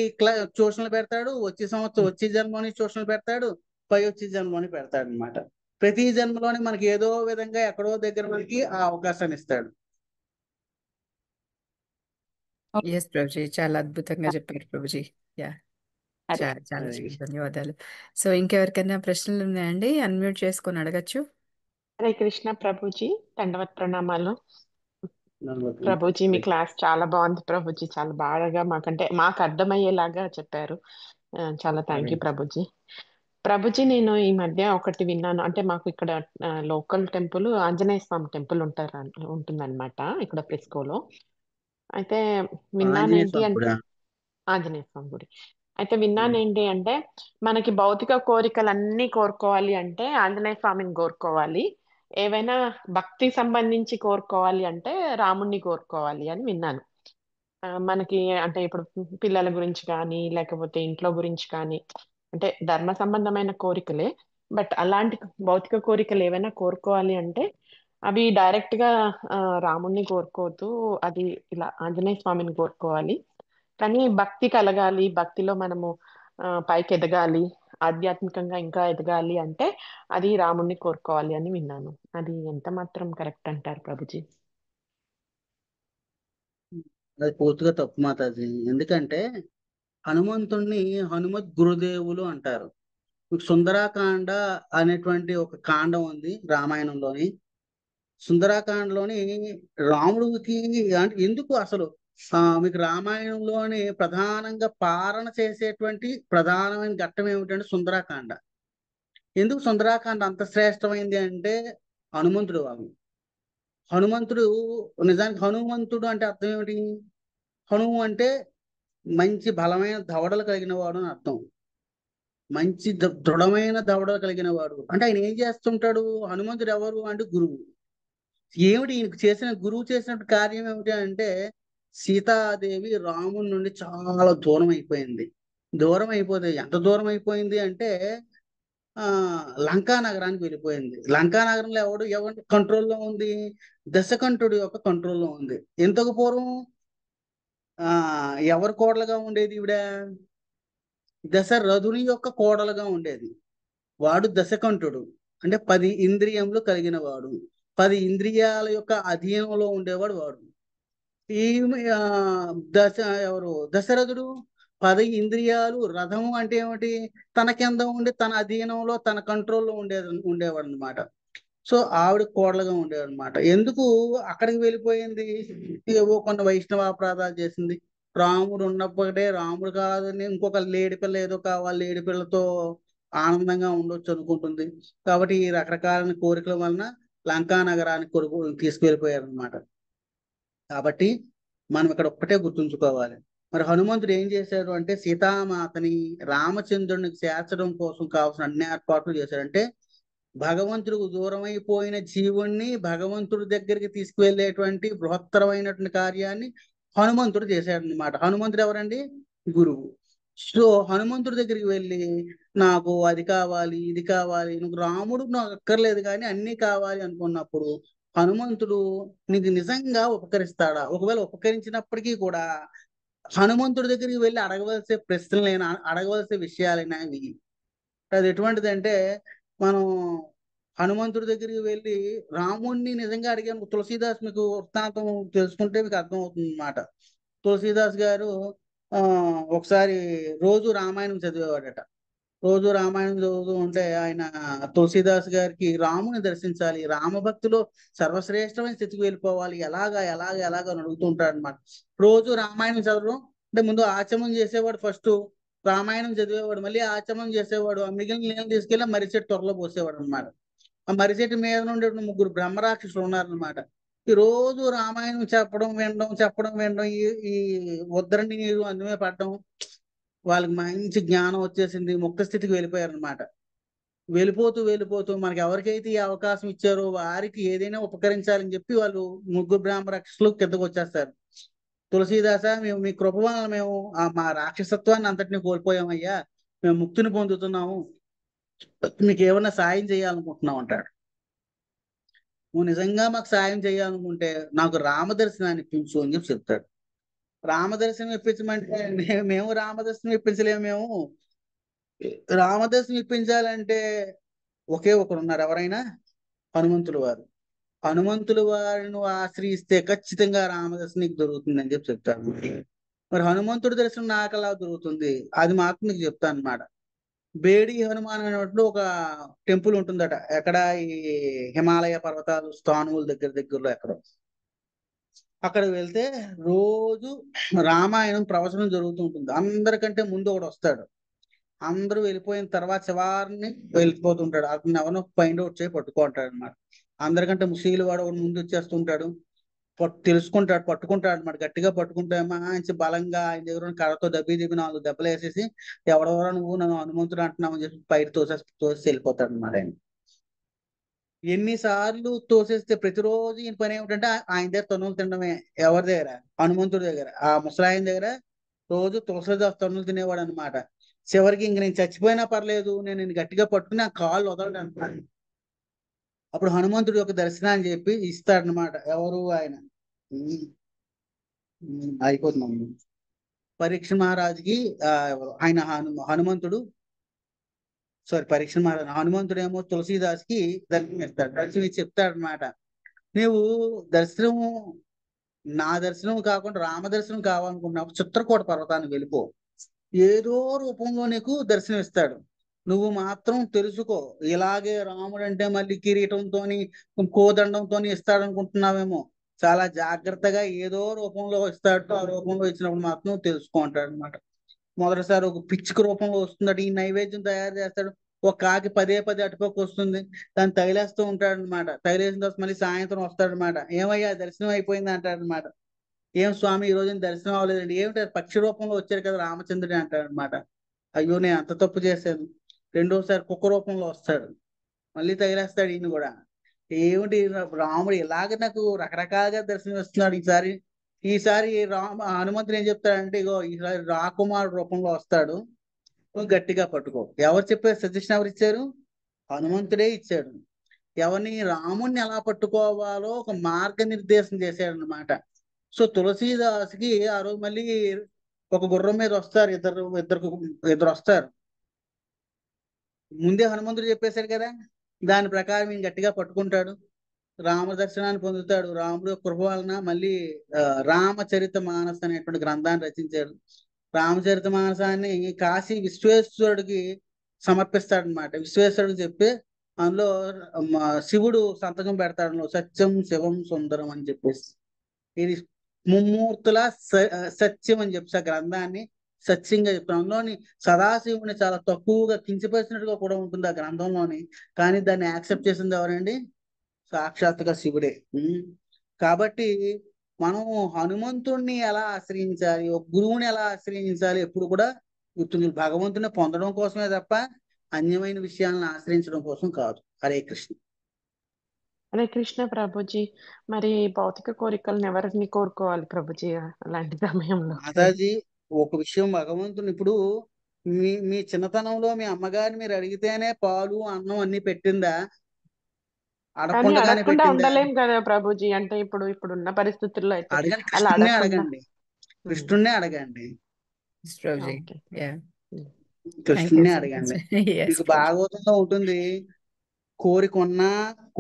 ట్యూషన్లు పెడతాడు, వచ్చే జన్మలోని ట్యూషన్లు పెడతాడు, వచ్చే జన్మలోని పెడతాడు అనమాట. ప్రతి జన్మలోని మనకి ఏదో విధంగా ఎక్కడో దగ్గర మనకి ఆ అవకాశాన్ని ఇస్తాడు. ఎస్ ప్రభుజీ, చాలా అద్భుతంగా చెప్పారు ప్రభుజీ. యా, అదే చాలా చాలా హరే కృష్ణ. ధన్యవాదాలు. సో ఇంకెవరికైనా ప్రశ్నలు ఉన్నాయండి? అన్మ్యూట్ చేసుకొని అడగచ్చు. హరే కృష్ణ ప్రభుజీ, దండవత్ ప్రణామాలు. నమస్తే. ప్రభుజీ మీ క్లాస్ చాలా బాగుంది ప్రభుజీ, చాలా బాగా మాకు అర్థమయ్యేలాగా చెప్పారు. చాలా థ్యాంక్ యూ హరే ప్రభుజీ. ప్రభుజీ నేను ఈ మధ్య ఒకటి విన్నాను, అంటే మాకు ఇక్కడ లోకల్ టెంపుల్ ఆంజనేయ స్వామి టెంపుల్ ఉంటుందన్నమాట ఇక్కడ ఫ్రిస్కోలో. అయితే విన్నాను ఆంజనేయ ఏంటి స్వామి అంటే కూడా. ఆంజనేయ స్వామి గుడి. అయితే విన్నాను ఏంటి అంటే, మనకి భౌతిక కోరికలన్నీ కోరుకోవాలి అంటే ఆంజనేయ స్వామిని కోరుకోవాలి, ఏవైనా భక్తి సంబంధించి కోరుకోవాలి అంటే రాముణ్ణి కోరుకోవాలి అని విన్నాను. మనకి అంటే ఇప్పుడు పిల్లల గురించి కానీ లేకపోతే ఇంట్లో గురించి కానీ, అంటే ధర్మ సంబంధమైన కోరికలే, బట్ అలాంటి భౌతిక కోరికలు ఏవైనా కోరుకోవాలి అంటే అవి డైరెక్ట్ గా రాముణ్ణి కోరుకోవద్దు, అది ఇలా ఆంజనేయ స్వామిని కోరుకోవాలి. కానీ భక్తి కలగాలి, భక్తిలో మనము పైకి ఎదగాలి, ఆధ్యాత్మికంగా ఇంకా ఎదగాలి అంటే అది రాముణ్ణి కోరుకోవాలి అని విన్నాను. అది ఎంత మాత్రం కరెక్ట్ అంటారు ప్రభుజీ? అది పూర్తిగా తప్పు మాతాజీ. ఎందుకంటే హనుమంతుణ్ణి హనుమత్ గురుదేవులు అంటారు. మీకు సుందరాకాండ అనేటువంటి ఒక కాండం ఉంది రామాయణంలోని. సుందరాకాండలోని రాముడికి అంటే ఎందుకు అసలు మీకు రామాయణంలోని ప్రధానంగా పాలన చేసేటువంటి ప్రధానమైన ఘట్టం ఏమిటంటే సుందరాకాండ. ఎందుకు సుందరాకాండ అంత శ్రేష్టమైంది అంటే హనుమంతుడు వాళ్ళు. హనుమంతుడు నిజానికి హనుమంతుడు అంటే అర్థం ఏమిటి? హనుము అంటే మంచి బలమైన దవడలు కలిగిన వాడు అని అర్థం. మంచి దృఢమైన దవడలు కలిగిన వాడు అంటే ఆయన ఏం చేస్తుంటాడు? హనుమంతుడు ఎవరు అంటే గురువు. ఏమిటి ఈయనకు గురువు చేసిన కార్యం ఏమిటి అంటే సీతాదేవి రాముడి నుండి చాలా దూరం అయిపోయింది. దూరం అయిపోతే ఎంత దూరం అయిపోయింది అంటే లంకా నగరానికి వెళ్ళిపోయింది. లంకా నగరంలో ఎవరి కంట్రోల్లో ఉంది? దశకంఠుడి యొక్క కంట్రోల్లో ఉంది. ఇంతకు పూర్వం ఎవరి కోడలుగా ఉండేది ఈవిడ? దశరథుని యొక్క కోడలుగా ఉండేది. వాడు దశకంఠుడు, అంటే 10 ఇంద్రియములు కలిగిన వాడు, 10 ఇంద్రియాల యొక్క అధీనంలో ఉండేవాడు వాడు. ఈ ఆ, ఎవరు దశరథుడు 10 ఇంద్రియాలు రథము అంటే ఏమిటి, తన కింద ఉండి తన అధీనంలో తన కంట్రోల్లో ఉండేవాడు అనమాట. సో ఆవిడ కోడలుగా ఉండేవాడు అనమాట. ఎందుకు అక్కడికి వెళ్ళిపోయింది, ఏవో కొన్ని వైష్ణవ అపరాధాలు చేసింది. రాముడు ఉన్నప్పుడే రాముడు కాదని ఇంకొక లేడి పిల్ల ఏదో కావాలి, లేడి పిల్లతో ఆనందంగా ఉండొచ్చు అనుకుంటుంది. కాబట్టి ఈ రకరకాల కోరికల వలన లంకా నగరానికి కొడుకు తీసుకువెళ్ళిపోయారు అనమాట. కాబట్టి మనం ఇక్కడ ఒక్కటే గుర్తుంచుకోవాలి. మరి హనుమంతుడు ఏం చేశాడు అంటే సీతామాతని రామచంద్రునికి చేర్చడం కోసం కావాల్సిన అన్ని ఏర్పాట్లు చేశాడంటే భగవంతుడికి దూరమైపోయిన జీవుణ్ణి భగవంతుడి దగ్గరికి తీసుకువెళ్ళేటువంటి బృహత్తరమైనటువంటి కార్యాన్ని హనుమంతుడు చేశాడనమాట. హనుమంతుడు ఎవరండి? గురువు. సో హనుమంతుడి దగ్గరికి వెళ్ళి నాకు అది కావాలి ఇది కావాలి, నువ్వు రాముడు నాకు అక్కర్లేదు కానీ అన్నీ కావాలి అనుకున్నప్పుడు హనుమంతుడు నీకు నిజంగా ఉపకరిస్తాడా? ఒకవేళ ఉపకరించినప్పటికీ కూడా హనుమంతుడి దగ్గరికి వెళ్ళి అడగవలసే ప్రశ్నలైనా అడగవలసే విషయాలైనా ఇవి. అది ఎటువంటిదంటే మనం హనుమంతుడి దగ్గరికి వెళ్ళి రాముణ్ణి నిజంగా అడిగాను. తులసీదాస్ మీకు వృత్తాంతం తెలుసుకుంటే మీకు అర్థం అవుతుంది అన్నమాట. తులసీదాస్ గారు ఆ ఒకసారి రోజు రామాయణం చదివేవాడట. రోజు రామాయణం చదువుతూ ఉంటే ఆయన తులసీదాస్ గారికి రాముని దర్శించాలి, రామభక్తిలో సర్వశ్రేష్టమైన స్థితికి వెళ్ళిపోవాలి, ఎలాగా అని అడుగుతూ ఉంటాడు అనమాట. రోజు రామాయణం చదవడం అంటే ముందు ఆచమనం చేసేవాడు, ఫస్ట్ రామాయణం చదివేవాడు, మళ్ళీ ఆచమనం చేసేవాడు, ఆ మిగిలిన నీళ్ళు తీసుకెళ్ళి ఆ మర్రి చెట్టు త్వరలో పోసేవాడు అనమాట. ఆ మర్రి చెట్టు మీద నుండి 3 బ్రహ్మరాక్షసులు ఉన్నారనమాట. ఈ రోజు రామాయణం చెప్పడం వినడం, ఈ ఉద్ధరణి నీరు అందుమే పడడం, వాళ్ళకి మంచి జ్ఞానం వచ్చేసింది, ముక్త స్థితికి వెళ్ళిపోయారనమాట. వెళ్ళిపోతూ మనకి ఎవరికైతే ఈ అవకాశం ఇచ్చారో వారికి ఏదైనా ఉపకరించాలని చెప్పి వాళ్ళు 3 బ్రాహ్మ రాక్షసులు కిందకు వచ్చేస్తారు. తులసీదాస, మేము మీ కృప వలన మేము మా రాక్షసత్వాన్ని అంతటిని కోల్పోయామయ్యా, మేము ముక్తిని పొందుతున్నాము, మీకు ఏమన్నా సాయం చేయాలనుకుంటున్నాం అంటాడు. నువ్వు నిజంగా మాకు సాయం చేయాలనుకుంటే నాకు రామదర్శనాన్ని ఇప్పించు అని చెప్పి చెప్తాడు. రామదర్శనం ఇప్పించమంటే మేము రామదర్శనం ఇప్పించలేము. మేము రామదర్శనం ఇప్పించాలంటే ఒకే ఒకరు ఉన్నారు, ఎవరైనా హనుమంతుల వారు. హనుమంతుల వారిని నువ్వు ఆశ్రయిస్తే ఖచ్చితంగా రామదర్శనం నీకు దొరుకుతుంది అని చెప్పి చెప్తాను. మరి హనుమంతుడి దర్శనం నాకు ఎలా దొరుకుతుంది అది మాత్రం నీకు చెప్తాను అనమాట. బేడి హనుమాన్ అనేటువంటి ఒక టెంపుల్ ఉంటుందట, ఎక్కడ ఈ హిమాలయ పర్వతాలు స్థానువుల దగ్గరలో ఎక్కడో. అక్కడికి వెళ్తే రోజు రామాయణం ప్రవచనం జరుగుతూ ఉంటుంది. అందరికంటే ముందు ఒకడు వస్తాడు, అందరూ వెళ్ళిపోయిన తర్వాత శివారిని వెళ్ళిపోతుంటాడు. అతను ఎవరినో ఫైండ్ అవుట్ చేసి పట్టుకుంటాడు అనమాట. అందరికంటే ముసీలు వాడు ఒకడు ముందు వచ్చేస్తుంటాడు, పట్టుకుంటాడు అనమాట. గట్టిగా పట్టుకుంటే మంచి బలంగా ఆయన దగ్గర ఉన్న కర్రతో దెబ్బి 4 దెబ్బలు వేసేసి ఎవడెవరో నువ్వు నన్ను హనుమంతుడు అంటున్నావు అని చెప్పి పైకి తోసి వెళ్ళిపోతాడు అనమాట. ఆయన ఎన్నిసార్లు తోసేస్తే ప్రతిరోజు ఈయన పని ఏమిటంటే ఆయన దగ్గర తన్నులు తినడమే. ఎవరి దగ్గర? హనుమంతుడి దగ్గర. ఆ ముసలాయన దగ్గర రోజు తులసిదాస్ తన్నులు తినేవాడు అనమాట. చివరికి ఇంక నేను చచ్చిపోయినా పర్లేదు, నేను గట్టిగా పట్టుకుని ఆ కాళ్ళు వదలడు అనమాట. అప్పుడు హనుమంతుడి యొక్క దర్శనాన్ని చెప్పి ఇస్తాడనమాట. ఎవరు? ఆయన అయిపోతున్నాం. పరీక్ష మహారాజుకి ఆయన హనుమంతుడు పరీక్ష మహారాజు హనుమంతుడు ఏమో తులసీదాస్కి దర్శనం ఇస్తాడు. దర్శనం ఇచ్చి చెప్తాడనమాట, నీవు దర్శనము నా దర్శనం కాకుండా రామదర్శనం కావాలనుకున్నావు, చిత్రకూట పర్వతానికి వెళ్ళిపో, ఏదో రూపంలో నీకు దర్శనం ఇస్తాడు. నువ్వు మాత్రం తెలుసుకో, ఇలాగే రాముడు అంటే మళ్ళీ కిరీటంతోని కోదండంతోని ఇస్తాడనుకుంటున్నావేమో, చాలా జాగ్రత్తగా ఏదో రూపంలో ఇస్తాడు, ఆ రూపంలో ఇచ్చినప్పుడు మాత్రం తెలుసుకో అంటాడు అనమాట. మొదటిసారి ఒక పిచ్చుక రూపంలో వస్తుందట, ఈ నైవేద్యం తయారు చేస్తాడు. ఒక కాకి పదే అటుపక్క వస్తుంది, దాన్ని తగిలేస్తూ ఉంటాడు అనమాట. తగిలేసిన తర్వాత మళ్ళీ సాయంత్రం వస్తాడు అనమాట. ఏమయ్యా దర్శనం అయిపోయింది అంటాడు అనమాట. ఏం స్వామి ఈ రోజు దర్శనం అవ్వలేదండి. ఏమిటి? పక్షి రూపంలో వచ్చారు కదా రామచంద్రుడు అంటాడు అనమాట. అయ్యో నేను అంత తప్పు చేశాను. రెండోసారి కుక్క రూపంలో వస్తాడు, మళ్ళీ తగిలేస్తాడు ఈయన కూడా. ఏమిటి రాముడు ఇలాగ నాకు రకరకాలుగా దర్శనం ఇస్తున్నాడు. ఈసారి హనుమంతుడు ఏం చెప్తాడంటే, ఇగో ఈసారి రాకుమారుడు రూపంలో వస్తాడు, గట్టిగా పట్టుకో. ఎవరు చెప్పారు? సజెషన్ ఎవరు ఇచ్చారు? హనుమంతుడే ఇచ్చాడు. ఎవరిని? రాముణ్ణి ఎలా పట్టుకోవాలో ఒక మార్గనిర్దేశం చేశాడు అనమాట. సో తులసీదాస్కి ఆ రోజు మళ్ళీ ఒక గుర్రం మీద వస్తారు, ఇద్దరు వస్తారు. ముందే హనుమంతుడు చెప్పేశాడు కదా, దాని ప్రకారం ఈయన గట్టిగా పట్టుకుంటాడు. రామ దర్శనాన్ని పొందుతాడు. రాముడు కృప వలన మళ్ళీ రామచరిత మానస్ అనేటువంటి గ్రంథాన్ని రచించాడు. రామచరిత మానసాన్ని కాశీ విశ్వేశ్వరుడికి సమర్పిస్తాడనమాట. విశ్వేశ్వరుడికి చెప్పి అందులో శివుడు సంతకం పెడతాడు, సత్యం శివం సుందరం అని చెప్పేసి. ఇది ముమ్మూర్తుల సత్యం అని చెప్పి ఆ గ్రంథాన్ని సత్యంగా చెప్తాను. అందులోని సదాశివుని చాలా తక్కువగా కించపరిచినట్టుగా కూడా ఉంటుంది ఆ గ్రంథంలోని. కానీ దాన్ని యాక్సెప్ట్ చేసింది ఎవరండి? సాక్షాత్తుగా శివుడే. కాబట్టి మనం హనుమంతుణ్ణి ఎలా ఆశ్రయించాలి, ఒక గురువుని ఎలా ఆశ్రయించాలి ఎప్పుడు కూడా గుర్తుంది. భగవంతుని పొందడం కోసమే తప్ప అన్యమైన విషయాలను ఆశ్రయించడం కోసం కాదు. హరే కృష్ణ. హరే కృష్ణ ప్రభుజీ. మరి భౌతిక కోరికలను ఎవరిని కోరుకోవాలి ప్రభుజీ అలాంటి సమయంలో? మాతాజీ, ఒక విషయం, భగవంతుని ఇప్పుడు మీ చిన్నతనంలో మీ అమ్మగారిని మీరు అడిగితేనే పాలు అన్నం అన్ని పెట్టిందా? కానీ అడగకుండానే అడగకుండా పెట్టిందా? ఉండలేం కదా ప్రభుజీ. అంటే ఇప్పుడున్న పరిస్థితుల్లో అయితే అడగండి, అలా కృష్ణునే అడగకుండా. అడగండి, కృష్ణునే అడగండి, Prabhuji. Okay. Yeah, thank you కృష్ణునే సో మచ్. అడగండి. ఎస్ మీకు ప్రభుజీ. భాగవతంలో ఉంటుంది, కోరిక ఉన్నా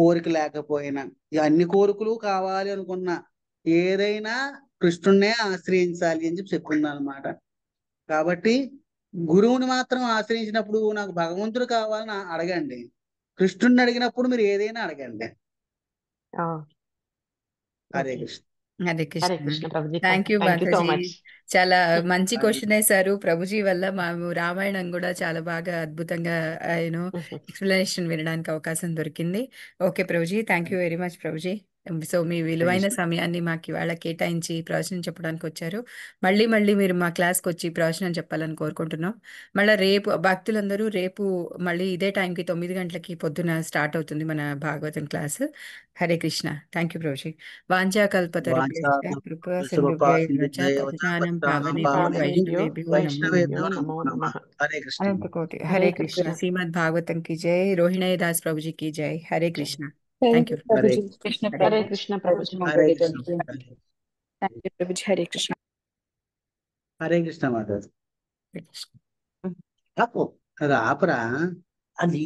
కోరిక లేకపోయినా, ఈ అన్ని కోరికలు కావాలి అనుకున్నా ఏదైనా కృష్ణున్నే ఆశ్రయించాలి అని చెప్పి చెప్పింది అనమాట. కాబట్టి గురువుని మాత్రం ఆశ్రయించినప్పుడు నాకు భగవంతుడు కావాలని అడగండి. కృష్ణుడిని అడిగినప్పుడు మీరు ఏదైనా అడగండి. ఆ, Hare okay. Krishna. Hare Hare Krishna. Krishna Prabhuji. Thank you thank you so Mataji. Much. చాలా మంచి హరే క్వశ్చన్ వేశారు. ప్రభుజీ వల్ల మేము రామాయణం కూడా చాలా బాగా అద్భుతంగా ఎక్స్ప్లెనేషన్ వినడానికి అవకాశం దొరికింది. Okay Prabhuji, thank you very much Prabhuji. So మీ విలువైన కృష్ణ. సమయాన్ని మాకు ఇవాళ కేటాయించి ప్రవచనం చెప్పడానికి వచ్చారు. మళ్ళీ మళ్ళీ మీరు మా క్లాస్కి వచ్చి ప్రవచనం చెప్పాలని కోరుకుంటున్నాం. మళ్ళీ రేపు భక్తులందరూ రేపు మళ్ళీ ఇదే టైంకి 9 గంటలకి పొద్దున స్టార్ట్ అవుతుంది మన Bhagavatam class. Hare Krishna. Thank you Prabhuji. వాంఛాకల్పతరుభ్యశ్చ కృపా సింధుభ్యైవ చ పతితానం పావనేభ్యో పావనేభ్యో వైష్ణవేభ్యో నమో నమో నమః. హరే కృష్ణ. అనంత కోటి. హరే హరే కృష్ణ. కృష్ణ. శ్రీమద్ భాగవతం की जय. रोहिणी दास प्रभु जी की जय. Hare Krishna. Thank thank you you. Hare Prabhuji. Krishna Hare Hare Prabhu. Krishna Prabhuji. Hare Krishna. Thank you Prabhuji. Hare Krishna. Hare Krishna Mataji. Krishna. రాపరా అది